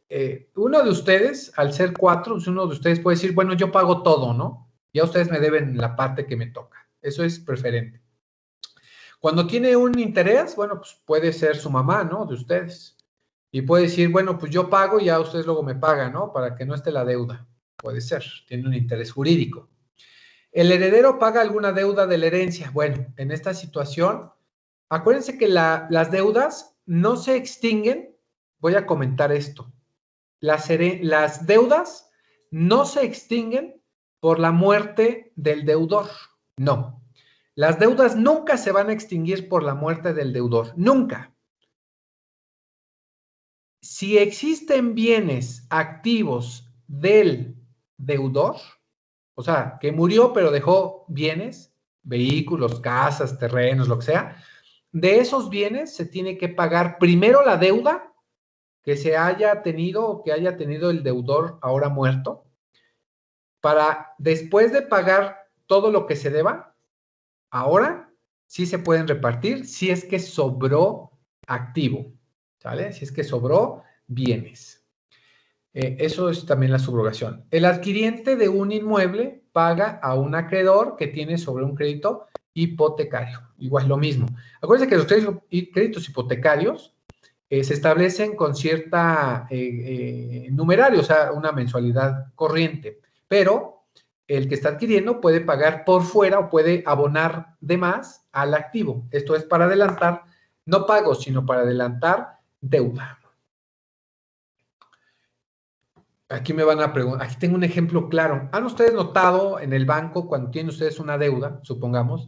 A: uno de ustedes, al ser 4, uno de ustedes puede decir, bueno, yo pago todo, ¿no? Ya ustedes me deben la parte que me toca. Eso es preferente. Cuando tiene un interés, bueno, pues puede ser su mamá, ¿no? De ustedes. Y puede decir, bueno, pues yo pago y ya ustedes luego me pagan, ¿no? Para que no esté la deuda. Puede ser, tiene un interés jurídico. ¿El heredero paga alguna deuda de la herencia? Bueno, en esta situación, acuérdense que las deudas no se extinguen. Voy a comentar esto. Las deudas no se extinguen por la muerte del deudor. No. Las deudas nunca se van a extinguir por la muerte del deudor. Nunca. Si existen bienes activos del deudor, o sea, que murió pero dejó bienes, vehículos, casas, terrenos, lo que sea, de esos bienes se tiene que pagar primero la deuda que se haya tenido o que haya tenido el deudor ahora muerto, para después de pagar todo lo que se deba, ahora sí se pueden repartir si es que sobró activo, ¿sale? Si es que sobró bienes. Eso es también la subrogación. El adquiriente de un inmueble paga a un acreedor que tiene sobre un crédito hipotecario. Igual lo mismo. Acuérdense que los créditos hipotecarios se establecen con cierta numerario, o sea, una mensualidad corriente, pero el que está adquiriendo puede pagar por fuera o puede abonar de más al activo. Esto es para adelantar, no pagos, sino para adelantar deuda. Aquí me van a preguntar, aquí tengo un ejemplo claro. ¿Han ustedes notado en el banco cuando tienen ustedes una deuda, supongamos,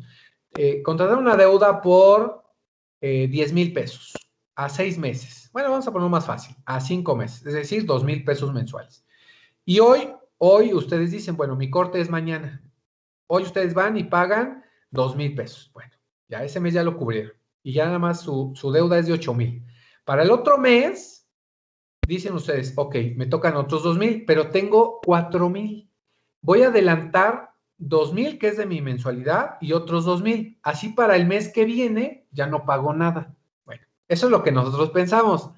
A: contrataron una deuda por 10,000 pesos a 6 meses? Bueno, vamos a ponerlo más fácil, a 5 meses, es decir, 2,000 pesos mensuales. Y hoy ustedes dicen, bueno, mi corte es mañana. Hoy ustedes van y pagan 2,000 pesos. Bueno, ya ese mes ya lo cubrieron. Y ya nada más su deuda es de 8,000. Para el otro mes, dicen ustedes, ok, me tocan otros 2,000, pero tengo 4,000. Voy a adelantar 2,000, que es de mi mensualidad, y otros 2,000. Así para el mes que viene ya no pago nada. Bueno, eso es lo que nosotros pensamos,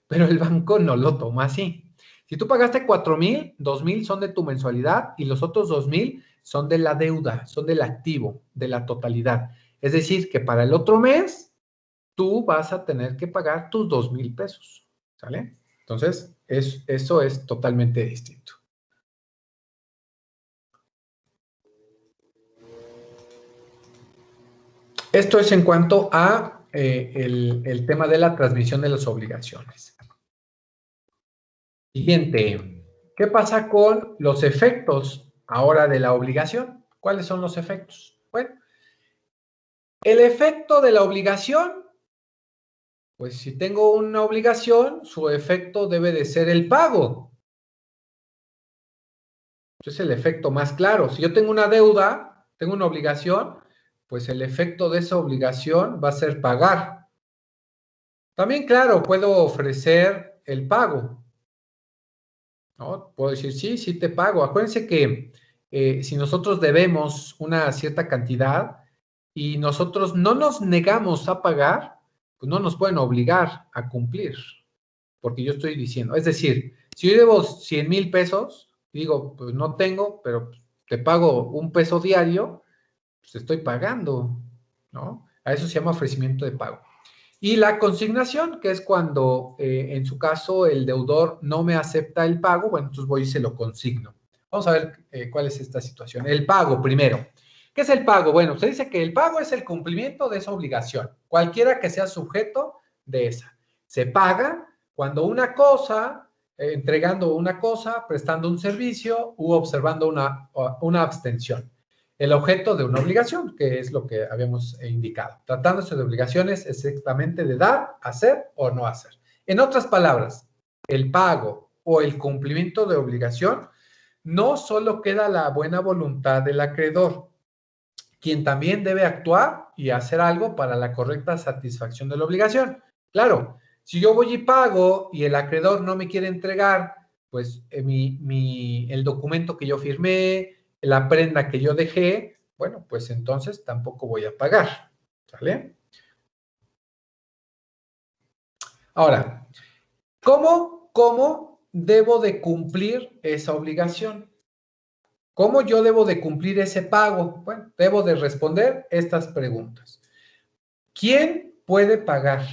A: pero el banco no lo toma así. Si tú pagaste 4,000, 2,000 son de tu mensualidad y los otros 2,000 son de la deuda, son del activo, de la totalidad. Es decir, que para el otro mes tú vas a tener que pagar tus 2,000 pesos, ¿sale? Entonces, eso es totalmente distinto. Esto es en cuanto a el tema de la transmisión de las obligaciones. Siguiente. ¿Qué pasa con los efectos ahora de la obligación? ¿Cuáles son los efectos? Bueno, el efecto de la obligación, pues si tengo una obligación, su efecto debe de ser el pago. Es el efecto más claro. Si yo tengo una deuda, tengo una obligación, pues el efecto de esa obligación va a ser pagar. También, claro, puedo ofrecer el pago, ¿no? Puedo decir, sí, sí te pago. Acuérdense que si nosotros debemos una cierta cantidad y nosotros no nos negamos a pagar, pues no nos pueden obligar a cumplir, porque yo estoy diciendo, es decir, si yo debo 100,000 pesos, digo, pues no tengo, pero te pago 1 peso diario, pues estoy pagando, ¿no? A eso se llama ofrecimiento de pago. Y la consignación, que es cuando en su caso el deudor no me acepta el pago, bueno, entonces voy y se lo consigno. Vamos a ver cuál es esta situación. El pago primero. ¿Qué es el pago? Bueno, se dice que el pago es el cumplimiento de esa obligación, cualquiera que sea sujeto de esa. Se paga cuando una cosa, entregando una cosa, prestando un servicio u observando una abstención. El objeto de una obligación, que es lo que habíamos indicado. Tratándose de obligaciones exactamente de dar, hacer o no hacer. En otras palabras, el pago o el cumplimiento de obligación no solo queda la buena voluntad del acreedor, quien también debe actuar y hacer algo para la correcta satisfacción de la obligación. Claro, si yo voy y pago y el acreedor no me quiere entregar, pues el documento que yo firmé, la prenda que yo dejé, bueno, pues entonces tampoco voy a pagar, ¿sale? Ahora, ¿cómo debo de cumplir esa obligación? ¿Cómo yo debo de cumplir ese pago? Bueno, debo de responder estas preguntas. ¿Quién puede pagar?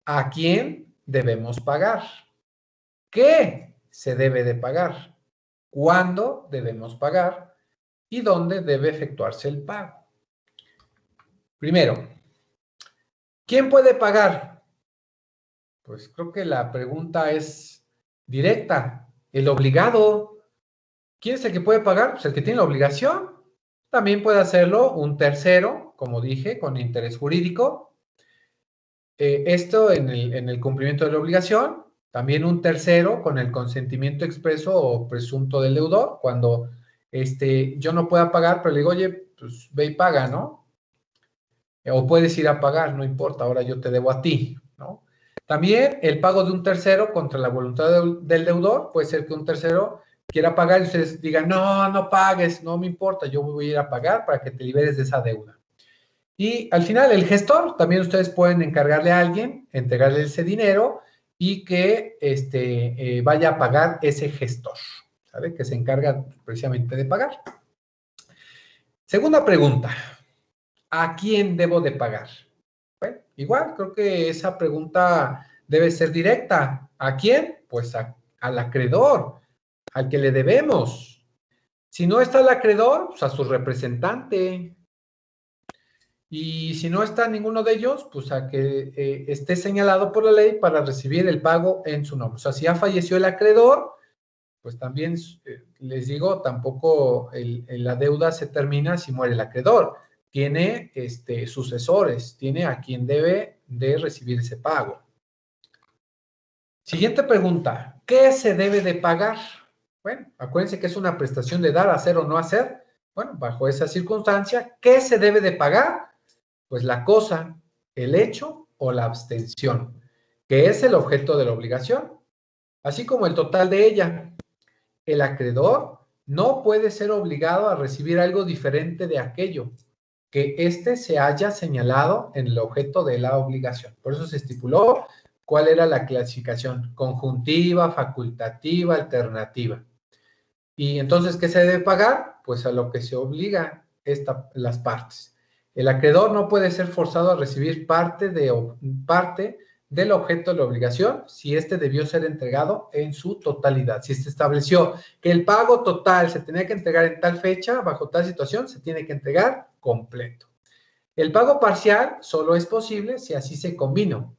A: ¿A quién debemos pagar? ¿Qué se debe de pagar? ¿Cuándo debemos pagar? ¿Y dónde debe efectuarse el pago? Primero, ¿quién puede pagar? Pues creo que la pregunta es directa. El obligado. ¿Quién es el que puede pagar? Pues el que tiene la obligación. También puede hacerlo un tercero, como dije, con interés jurídico. Esto en el cumplimiento de la obligación. También un tercero con el consentimiento expreso o presunto del deudor, cuando yo no pueda pagar, pero le digo, oye, pues ve y paga, ¿no? O puedes ir a pagar, no importa, ahora yo te debo a ti, ¿no? También el pago de un tercero contra la voluntad del deudor, puede ser que un tercero quiera pagar y ustedes digan, no, no pagues, no me importa, yo voy a ir a pagar para que te liberes de esa deuda. Y al final, el gestor, también ustedes pueden encargarle a alguien, entregarle ese dinero y que vaya a pagar ese gestor, ¿sabe? Que se encarga precisamente de pagar. Segunda pregunta, ¿a quién debo de pagar? Bueno, igual, creo que esa pregunta debe ser directa. ¿A quién? Pues al acreedor, al que le debemos. Si no está el acreedor, pues a su representante. Y si no está ninguno de ellos, pues a que esté señalado por la ley para recibir el pago en su nombre. O sea, si ya falleció el acreedor, pues también les digo, tampoco la deuda se termina si muere el acreedor. Tiene sucesores, tiene a quien debe de recibir ese pago. Siguiente pregunta, ¿qué se debe de pagar? Bueno, acuérdense que es una prestación de dar, hacer o no hacer. Bueno, bajo esa circunstancia, ¿qué se debe de pagar? Pues la cosa, el hecho o la abstención, que es el objeto de la obligación, así como el total de ella. El acreedor no puede ser obligado a recibir algo diferente de aquello que éste se haya señalado en el objeto de la obligación. Por eso se estipuló ¿Cuál era la clasificación? Conjuntiva, facultativa, alternativa. Y entonces, ¿qué se debe pagar? Pues a lo que se obliga las partes. El acreedor no puede ser forzado a recibir parte del objeto de la obligación si éste debió ser entregado en su totalidad. Si se estableció que el pago total se tenía que entregar en tal fecha, bajo tal situación, se tiene que entregar completo. El pago parcial solo es posible si así se combinó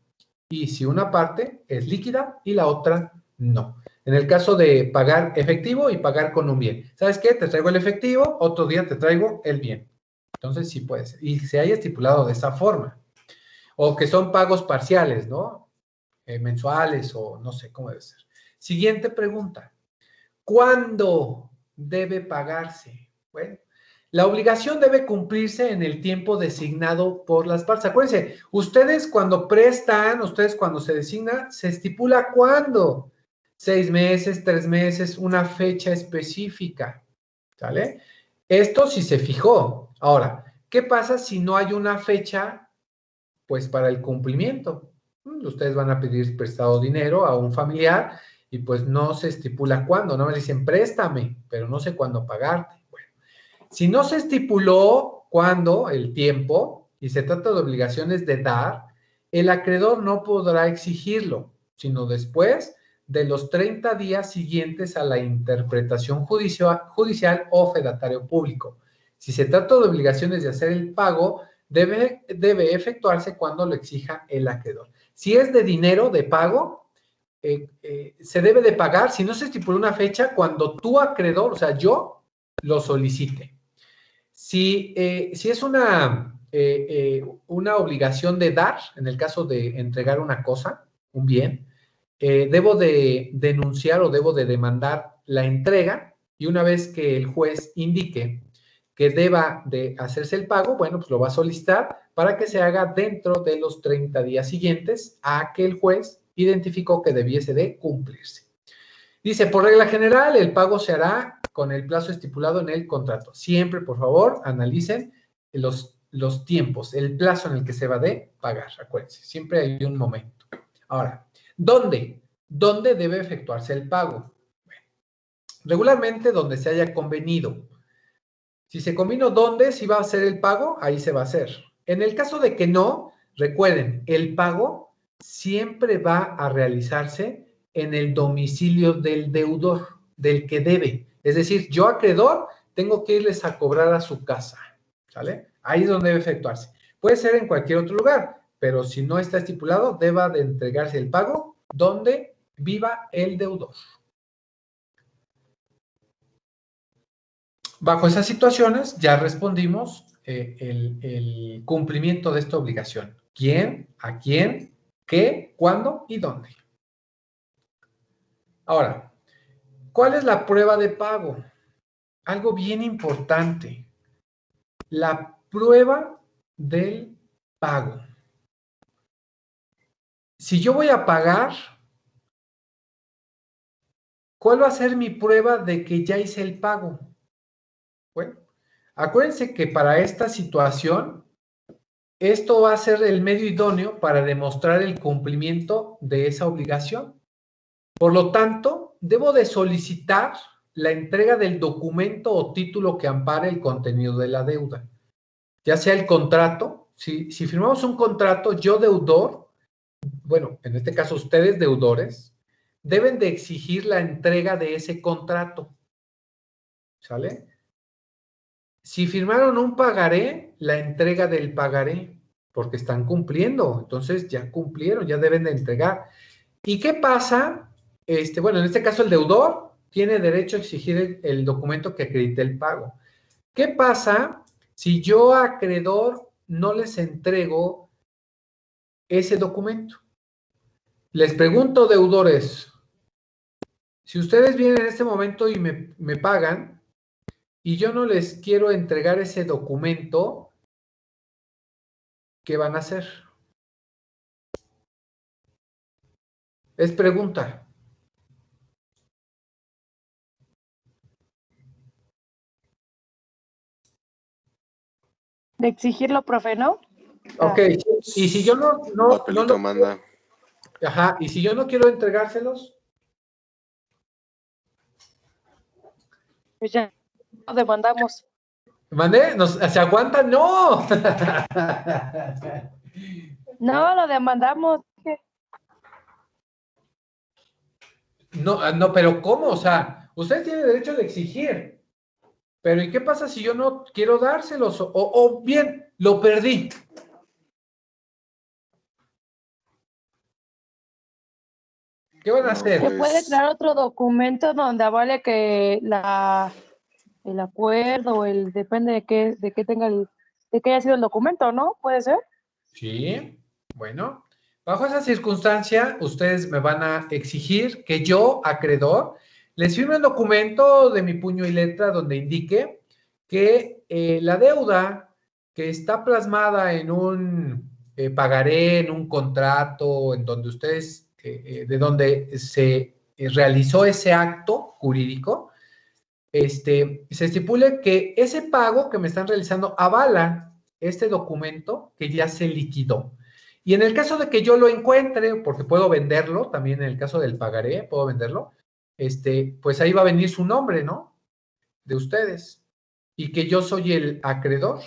A: y si una parte es líquida y la otra no. En el caso de pagar efectivo y pagar con un bien. ¿Sabes qué? Te traigo el efectivo, otro día te traigo el bien. Entonces sí puede ser. Y se haya estipulado de esa forma. O que son pagos parciales, ¿no? Mensuales o no sé cómo debe ser. Siguiente pregunta. ¿Cuándo debe pagarse? Bueno, la obligación debe cumplirse en el tiempo designado por las partes. Acuérdense, ustedes cuando prestan, ustedes cuando se designa, se estipula cuándo. 6 meses, 3 meses, una fecha específica. ¿Sale? Esto sí se fijó. Ahora, ¿qué pasa si no hay una fecha, pues, para el cumplimiento? Ustedes van a pedir prestado dinero a un familiar y pues no se estipula cuándo, no me dicen préstame, pero no sé cuándo pagarte. Bueno, si no se estipuló cuándo, el tiempo, y se trata de obligaciones de dar, el acreedor no podrá exigirlo, sino después de los 30 días siguientes a la interpretación judicial o fedatario público. Si se trata de obligaciones de hacer el pago, debe efectuarse cuando lo exija el acreedor. Si es de dinero, de pago, se debe de pagar, si no se estipuló una fecha, cuando tu acreedor, o sea, yo, lo solicite. Si es una obligación de dar, en el caso de entregar una cosa, un bien, debo de denunciar o debo de demandar la entrega y una vez que el juez indique que deba de hacerse el pago, bueno, pues lo va a solicitar para que se haga dentro de los 30 días siguientes a que el juez identificó que debiese de cumplirse. Dice, por regla general, el pago se hará con el plazo estipulado en el contrato. Siempre, por favor, analicen los tiempos, el plazo en el que se va de pagar. Acuérdense, siempre hay un momento. Ahora, ¿dónde? ¿Dónde debe efectuarse el pago? Bueno, regularmente donde se haya convenido. Si se convino dónde, si va a hacer el pago, ahí se va a hacer. En el caso de que no, recuerden, el pago siempre va a realizarse en el domicilio del deudor, del que debe. Es decir, yo acreedor tengo que irles a cobrar a su casa, ¿sale? Ahí es donde debe efectuarse. Puede ser en cualquier otro lugar, pero si no está estipulado, deba de entregarse el pago donde viva el deudor. Bajo esas situaciones ya respondimos el cumplimiento de esta obligación. ¿Quién? ¿A quién? ¿Qué? ¿Cuándo? ¿Y dónde? Ahora, ¿cuál es la prueba de pago? Algo bien importante. La prueba del pago. Si yo voy a pagar, ¿cuál va a ser mi prueba de que ya hice el pago? Bueno, acuérdense que para esta situación, esto va a ser el medio idóneo para demostrar el cumplimiento de esa obligación. Por lo tanto, debo de solicitar la entrega del documento o título que ampare el contenido de la deuda. Ya sea el contrato, si firmamos un contrato, yo deudor, bueno, en este caso ustedes deudores, deben de exigir la entrega de ese contrato. ¿Sale? Si firmaron un pagaré, la entrega del pagaré, porque están cumpliendo, entonces ya cumplieron, ya deben de entregar. ¿Y qué pasa? Bueno, en este caso el deudor tiene derecho a exigir el documento que acredite el pago. ¿Qué pasa si yo acreedor no les entrego ese documento? Les pregunto, deudores, si ustedes vienen en este momento y me pagan y yo no les quiero entregar ese documento, ¿qué van a hacer? Es pregunta.
C: De exigirlo, profe, ¿no?
A: Ok, y si yo no
B: Papelito
A: lo...
B: manda.
A: Ajá, y si yo no quiero entregárselos,
C: Pues ya lo demandamos.
A: ¿mandé? ¿Se aguantan? ¡No!
C: No, lo demandamos.
A: No, no, pero ¿cómo? O sea, usted tiene derecho de exigir. Pero ¿y qué pasa si yo no quiero dárselos? O bien, lo perdí. ¿Qué van a
B: No,
A: hacer?
C: Se puede
B: pues,
C: crear otro documento donde avale que el acuerdo, depende de qué tenga de qué haya sido el documento, ¿no? ¿Puede ser?
A: Sí, bueno. Bajo esa circunstancia, ustedes me van a exigir que yo, acreedor, les firme un documento de mi puño y letra donde indique que la deuda que está plasmada en un pagaré, en un contrato, en donde ustedes, de donde se realizó ese acto jurídico, se estipule que ese pago que me están realizando avala este documento que ya se liquidó. Y en el caso de que yo lo encuentre, porque puedo venderlo, también en el caso del pagaré, puedo venderlo, pues ahí va a venir su nombre, ¿no? De ustedes. Y que yo soy el acreedor.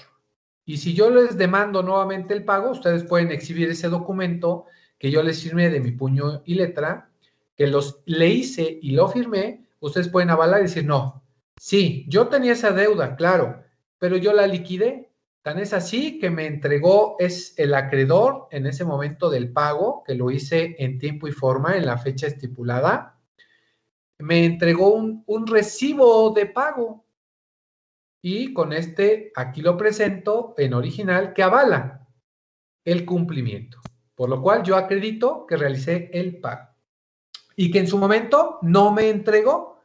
A: Y si yo les demando nuevamente el pago, ustedes pueden exhibir ese documento que yo les firmé de mi puño y letra, que le hice y lo firmé, ustedes pueden avalar y decir, no, sí, yo tenía esa deuda, claro, pero yo la liquidé. Tan es así que me entregó, es el acreedor en ese momento del pago, que lo hice en tiempo y forma, en la fecha estipulada, me entregó un recibo de pago y con aquí lo presento en original que avala el cumplimiento, por lo cual yo acredito que realicé el pago y que en su momento no me entregó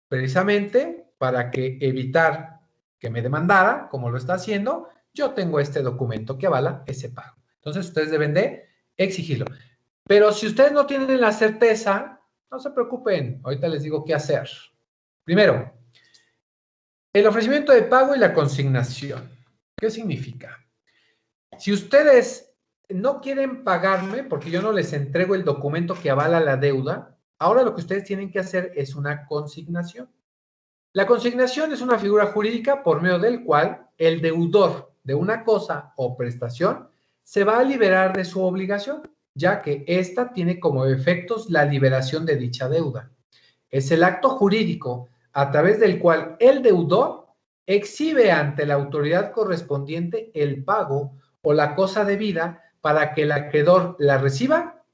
A: precisamente para que evitar que me demandara, como lo está haciendo, yo tengo este documento que avala ese pago. Entonces ustedes deben de exigirlo. Pero si ustedes no tienen la certeza, no se preocupen, ahorita les digo qué hacer. Primero, el ofrecimiento de pago y la consignación. ¿Qué significa? Si ustedes no quieren pagarme porque yo no les entrego el documento que avala la deuda, ahora lo que ustedes tienen que hacer es una consignación. La consignación es una figura jurídica por medio del cual el deudor de una cosa o prestación se va a liberar de su obligación, ya que ésta tiene como efectos la liberación de dicha deuda. Es el acto jurídico a través del cual el deudor exhibe ante la autoridad correspondiente el pago o la cosa debida para que el acreedor la reciba,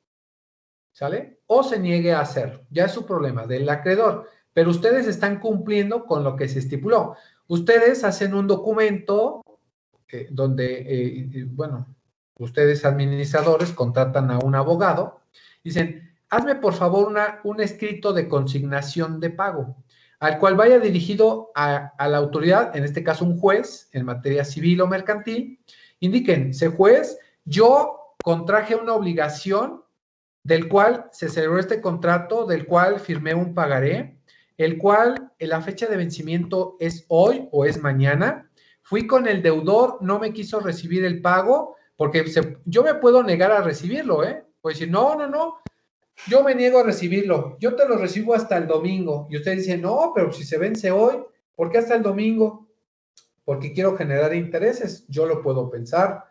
A: ¿sale? O se niegue a hacerlo. Ya es su problema del acreedor, pero ustedes están cumpliendo con lo que se estipuló. Ustedes hacen un documento donde, bueno, ustedes administradores contratan a un abogado, dicen, hazme por favor un escrito de consignación de pago, al cual vaya dirigido a la autoridad, en este caso un juez en materia civil o mercantil, indiquen, ese juez, yo contraje una obligación del cual se celebró este contrato, del cual firmé un pagaré, el cual la fecha de vencimiento es hoy o es mañana. Fui con el deudor, no me quiso recibir el pago, porque yo me puedo negar a recibirlo, ¿eh? Puedo decir, no, no, no, yo me niego a recibirlo, yo te lo recibo hasta el domingo. Y usted dice, no, pero si se vence hoy, ¿por qué hasta el domingo? Porque quiero generar intereses, yo lo puedo pensar.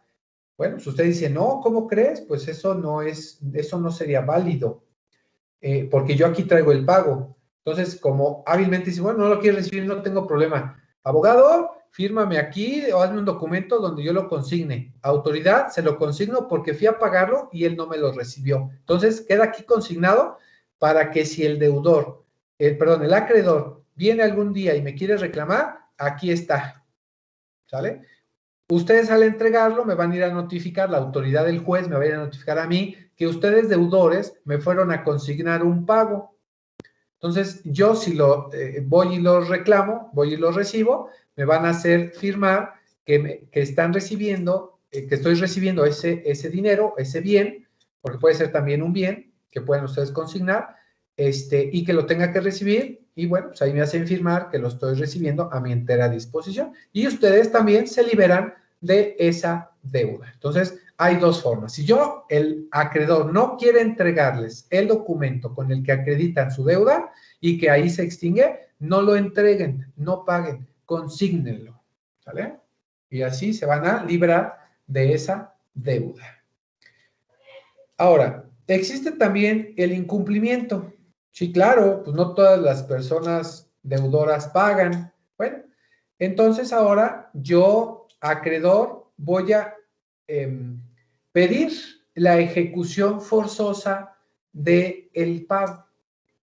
A: Bueno, si usted dice, no, ¿cómo crees? Pues eso no sería válido, porque yo aquí traigo el pago. Entonces, como hábilmente dice, bueno, no lo quiere recibir, no tengo problema. Abogado, fírmame aquí o hazme un documento donde yo lo consigne. Autoridad, se lo consigno porque fui a pagarlo y él no me lo recibió. Entonces, queda aquí consignado para que si el deudor, el acreedor viene algún día y me quiere reclamar, aquí está. ¿Sale? Ustedes al entregarlo me van a ir a notificar, la autoridad del juez me va a ir a notificar a mí que ustedes deudores me fueron a consignar un pago. Entonces, yo si voy y lo reclamo, voy y lo recibo, me van a hacer firmar que están recibiendo, que estoy recibiendo ese dinero, ese bien, porque puede ser también un bien que pueden ustedes consignar, y que lo tenga que recibir, y bueno, pues ahí me hacen firmar que lo estoy recibiendo a mi entera disposición. Y ustedes también se liberan de esa deuda. Entonces, hay dos formas. Si yo, el acreedor, no quiere entregarles el documento con el que acreditan su deuda y que ahí se extingue, no lo entreguen, no paguen, consígnenlo, ¿sale? Y así se van a librar de esa deuda. Ahora, existe también el incumplimiento. Sí, claro, pues no todas las personas deudoras pagan. Bueno, entonces ahora yo, acreedor, voy a pedir la ejecución forzosa del pago.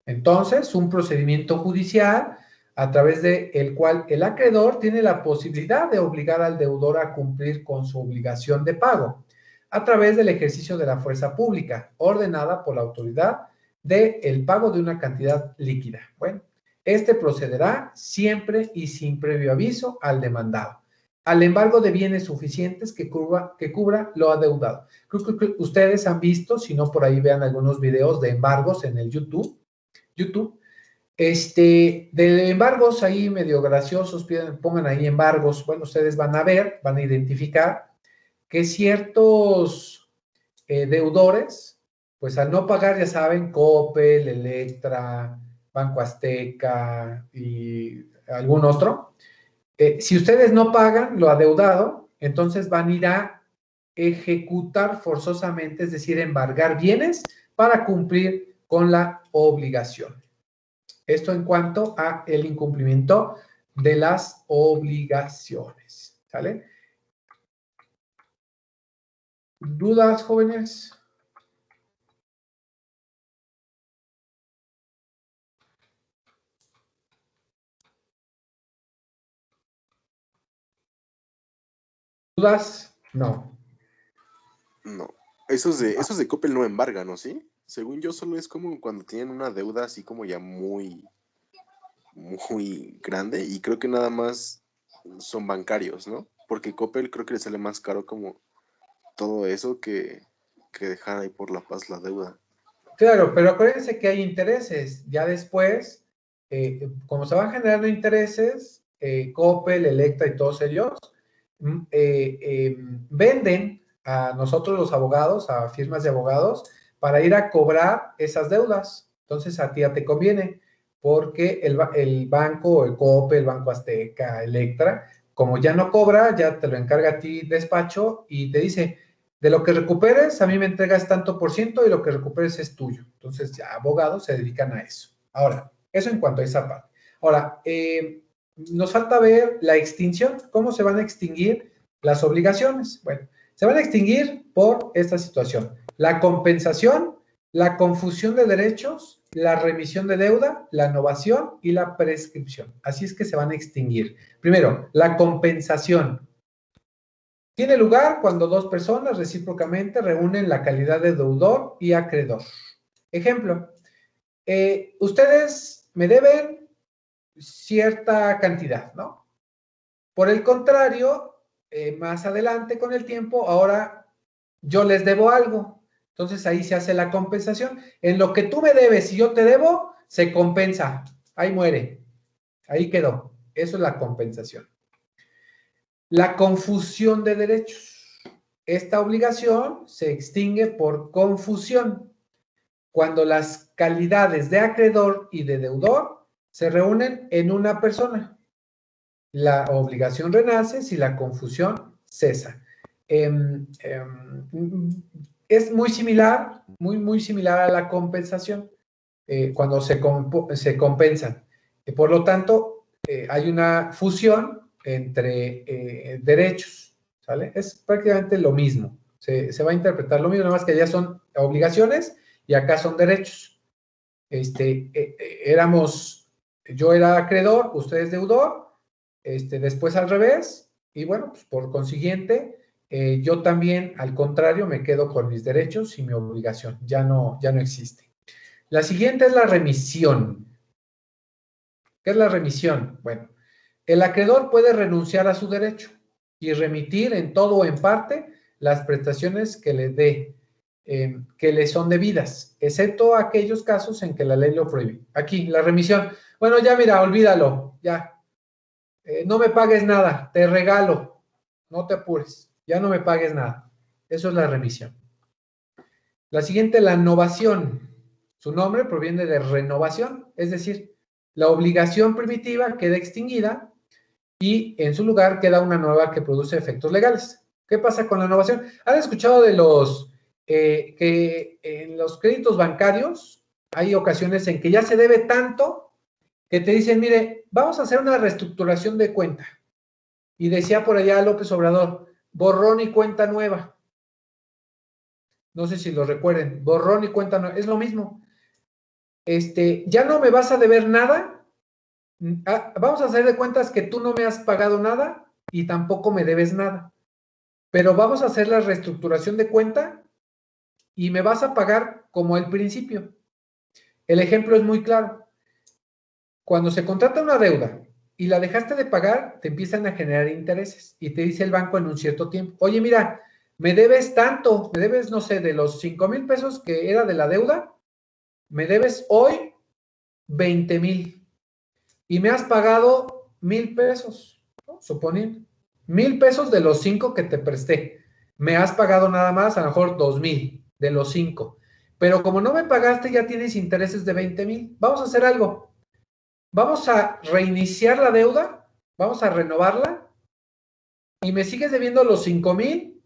A: Entonces, un procedimiento judicial a través del cual el acreedor tiene la posibilidad de obligar al deudor a cumplir con su obligación de pago a través del ejercicio de la fuerza pública ordenada por la autoridad del pago de una cantidad líquida. Bueno, este procederá siempre y sin previo aviso al demandado, al embargo de bienes suficientes que cubra lo adeudado. Creo que ustedes han visto, si no por ahí vean algunos videos de embargos en el YouTube, de embargos ahí medio graciosos, pongan ahí embargos, bueno, ustedes van a ver, van a identificar que ciertos deudores, pues al no pagar, ya saben, Coppel, Electra, Banco Azteca y algún otro, si ustedes no pagan lo adeudado, entonces van a ir a ejecutar forzosamente, es decir, embargar bienes para cumplir con la obligación. Esto en cuanto a el incumplimiento de las obligaciones, ¿sale? ¿Dudas, jóvenes? ¿Dudas? No.
B: No. Esos de Coppel no embargan, ¿no? ¿Sí? Según yo, solo es como cuando tienen una deuda así como ya muy, muy grande y creo que nada más son bancarios, ¿no? Porque Coppel creo que le sale más caro como todo eso que dejar ahí por la paz la deuda.
A: Claro, pero acuérdense que hay intereses. Ya después, como se van generando intereses, Coppel, Electra y todos ellos venden a nosotros los abogados, a firmas de abogados, para ir a cobrar esas deudas. Entonces a ti ya te conviene, porque el banco, el Coppel, el Banco Azteca, Electra, como ya no cobra, ya te lo encarga a ti despacho y te dice, de lo que recuperes, a mí me entregas tanto por ciento y lo que recuperes es tuyo. Entonces, ya abogados se dedican a eso. Ahora, eso en cuanto a esa parte. Ahora, nos falta ver la extinción, cómo se van a extinguir las obligaciones. Bueno, se van a extinguir por esta situación. La compensación, la confusión de derechos, la remisión de deuda, la novación y la prescripción. Así es que se van a extinguir. Primero, la compensación. Tiene lugar cuando dos personas recíprocamente reúnen la calidad de deudor y acreedor. Ejemplo, ustedes me deben cierta cantidad, ¿no? Por el contrario, más adelante con el tiempo, ahora yo les debo algo. Entonces ahí se hace la compensación. En lo que tú me debes y yo te debo, se compensa. Ahí muere. Ahí quedó. Eso es la compensación. La confusión de derechos. Esta obligación se extingue por confusión cuando las calidades de acreedor y de deudor se reúnen en una persona. La obligación renace si la confusión cesa. Es muy similar, muy similar a la compensación, cuando se compensan. Por lo tanto, hay una fusión entre derechos, ¿sale? Es prácticamente lo mismo. Se va a interpretar lo mismo, nada más que allá son obligaciones y acá son derechos. Yo era acreedor, usted es deudor, después al revés, y bueno, pues por consiguiente, yo también, al contrario, me quedo con mis derechos y mi obligación, ya no existe. La siguiente es la remisión. ¿Qué es la remisión? Bueno, el acreedor puede renunciar a su derecho y remitir en todo o en parte las prestaciones que le son debidas, excepto aquellos casos en que la ley lo prohíbe. Aquí, la remisión. Bueno, ya mira, olvídalo, ya. No me pagues nada, te regalo, no te apures, ya no me pagues nada. Eso es la remisión. La siguiente, la novación. Su nombre proviene de renovación, es decir, la obligación primitiva queda extinguida y en su lugar queda una nueva que produce efectos legales. ¿Qué pasa con la novación? ¿Han escuchado de que en los créditos bancarios hay ocasiones en que ya se debe tanto que te dicen, mire, vamos a hacer una reestructuración de cuenta? Y decía por allá López Obrador, borrón y cuenta nueva. No sé si lo recuerden, borrón y cuenta nueva, es lo mismo. Ya no me vas a deber nada. Vamos a hacer de cuentas que tú no me has pagado nada y tampoco me debes nada. Pero vamos a hacer la reestructuración de cuenta y me vas a pagar como al principio. El ejemplo es muy claro. Cuando se contrata una deuda y la dejaste de pagar, te empiezan a generar intereses y te dice el banco en un cierto tiempo, oye, mira, me debes tanto, me debes, no sé, de los 5,000 pesos que era de la deuda, me debes hoy 20,000 y me has pagado 1,000 pesos, ¿no? Suponiendo, 1,000 pesos de los 5 que te presté, me has pagado nada más, a lo mejor 2,000 de los 5, pero como no me pagaste ya tienes intereses de 20,000, vamos a hacer algo. Vamos a reiniciar la deuda, vamos a renovarla y me sigues debiendo los 5,000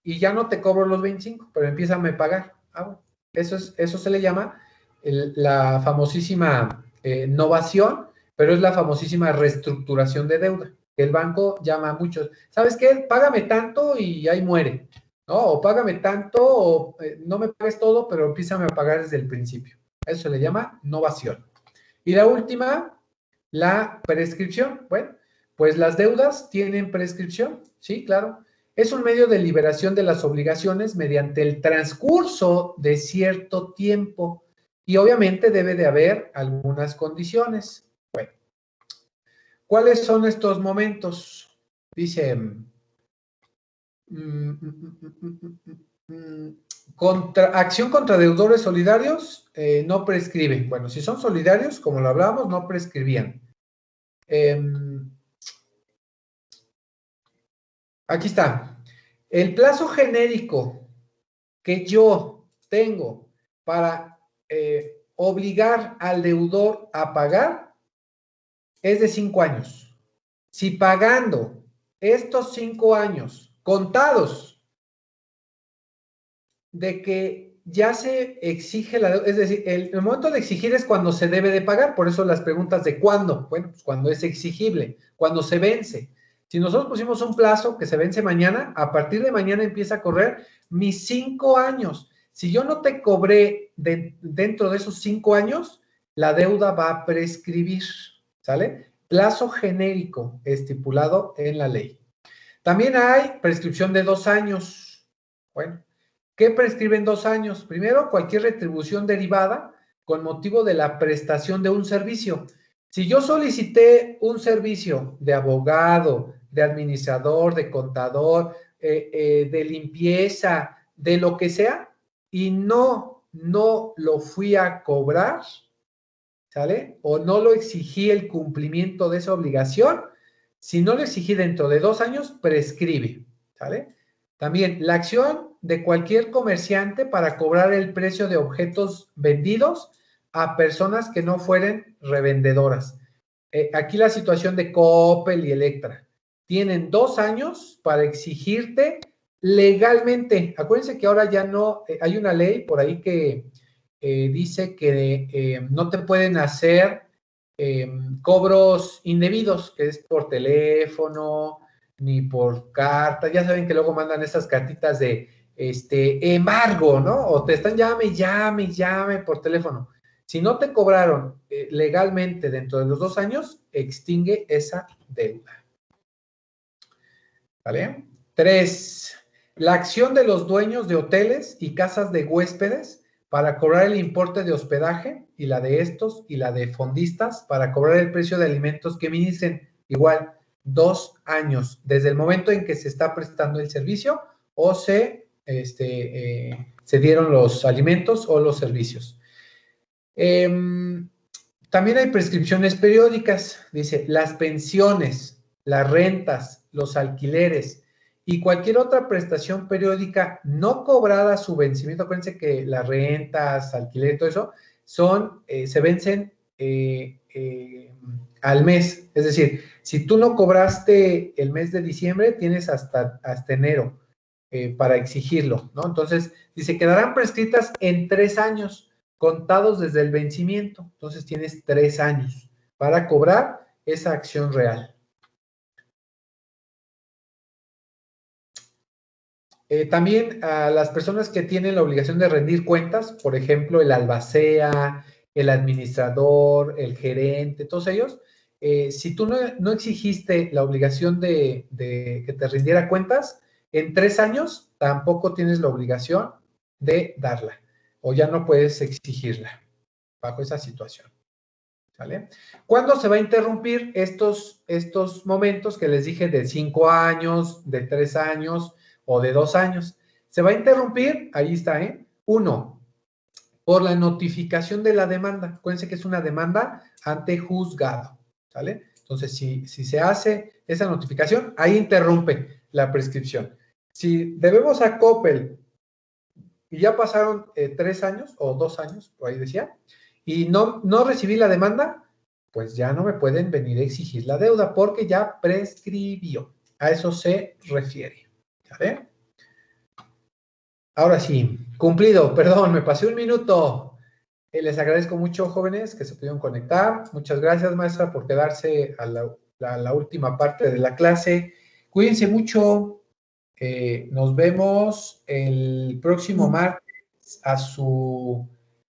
A: y ya no te cobro los 25, pero empiézame a pagar. Bueno, eso se le llama la famosísima novación, pero es la famosísima reestructuración de deuda, que el banco llama a muchos. ¿Sabes qué? Págame tanto y ahí muere, ¿no? O págame tanto o no me pagues todo, pero empiézame a pagar desde el principio. Eso se le llama novación. Y la última, la prescripción. Bueno, pues las deudas tienen prescripción, sí, claro. Es un medio de liberación de las obligaciones mediante el transcurso de cierto tiempo y obviamente debe de haber algunas condiciones. Bueno, ¿cuáles son estos momentos? Dice, acción contra deudores solidarios no prescribe. Bueno, si son solidarios, como lo hablábamos, no prescribían. Aquí está. El plazo genérico que yo tengo para obligar al deudor a pagar es de 5 años. Si pagando estos 5 años contados de que ya se exige la deuda, es decir, el momento de exigir es cuando se debe de pagar, por eso las preguntas de cuándo, bueno, pues cuando es exigible, cuando se vence. Si nosotros pusimos un plazo que se vence mañana, a partir de mañana empieza a correr mis 5 años. Si yo no te cobré dentro de esos 5 años, la deuda va a prescribir, ¿sale? Plazo genérico estipulado en la ley. También hay prescripción de 2 años. Bueno, ¿qué prescribe en 2 años? Primero, cualquier retribución derivada con motivo de la prestación de un servicio. Si yo solicité un servicio de abogado, de administrador, de contador, de limpieza, de lo que sea, y no lo fui a cobrar, ¿sale? O no lo exigí el cumplimiento de esa obligación, si no lo exigí dentro de 2 años, prescribe, ¿sale? También la acción de cualquier comerciante para cobrar el precio de objetos vendidos a personas que no fueren revendedoras. Aquí la situación de Coppel y Electra. Tienen 2 años para exigirte legalmente. Acuérdense que ahora ya no, hay una ley por ahí que dice que no te pueden hacer cobros indebidos, que es por teléfono, ni por carta. Ya saben que luego mandan esas cartitas de embargo, ¿no? O te están llame por teléfono. Si no te cobraron legalmente dentro de los 2 años, extingue esa deuda. ¿Vale? 3. La acción de los dueños de hoteles y casas de huéspedes para cobrar el importe de hospedaje y la de estos y la de fondistas para cobrar el precio de alimentos que ministren. Igual, 2 años, desde el momento en que se está prestando el servicio o se dieron los alimentos o los servicios. También hay prescripciones periódicas, dice, las pensiones, las rentas, los alquileres y cualquier otra prestación periódica no cobrada a su vencimiento. Acuérdense que las rentas, alquiler, todo eso, se vencen al mes. Es decir, si tú no cobraste el mes de diciembre, tienes hasta enero para exigirlo, ¿no? Entonces, dice, quedarán prescritas en 3 años, contados desde el vencimiento. Entonces, tienes 3 años para cobrar esa acción real. También a las personas que tienen la obligación de rendir cuentas, por ejemplo, el albacea, el administrador, el gerente, todos ellos, si tú no exigiste la obligación de que te rindiera cuentas, en 3 años tampoco tienes la obligación de darla, o ya no puedes exigirla bajo esa situación. ¿Vale? ¿Cuándo se va a interrumpir estos momentos que les dije de 5 años, de 3 años o de 2 años? Se va a interrumpir, ahí está, 1, por la notificación de la demanda. Acuérdense que es una demanda ante juzgado, ¿sale? Entonces, si se hace esa notificación, ahí interrumpe la prescripción. Si debemos a Coppel y ya pasaron 3 años o 2 años, por ahí decía, y no recibí la demanda, pues ya no me pueden venir a exigir la deuda porque ya prescribió. A eso se refiere. ¿Vale? Ahora sí, cumplido, perdón, me pasé 1 minuto. Les agradezco mucho, jóvenes, que se pudieron conectar. Muchas gracias, maestra, por quedarse a la última parte de la clase. Cuídense mucho. Nos vemos el próximo martes a su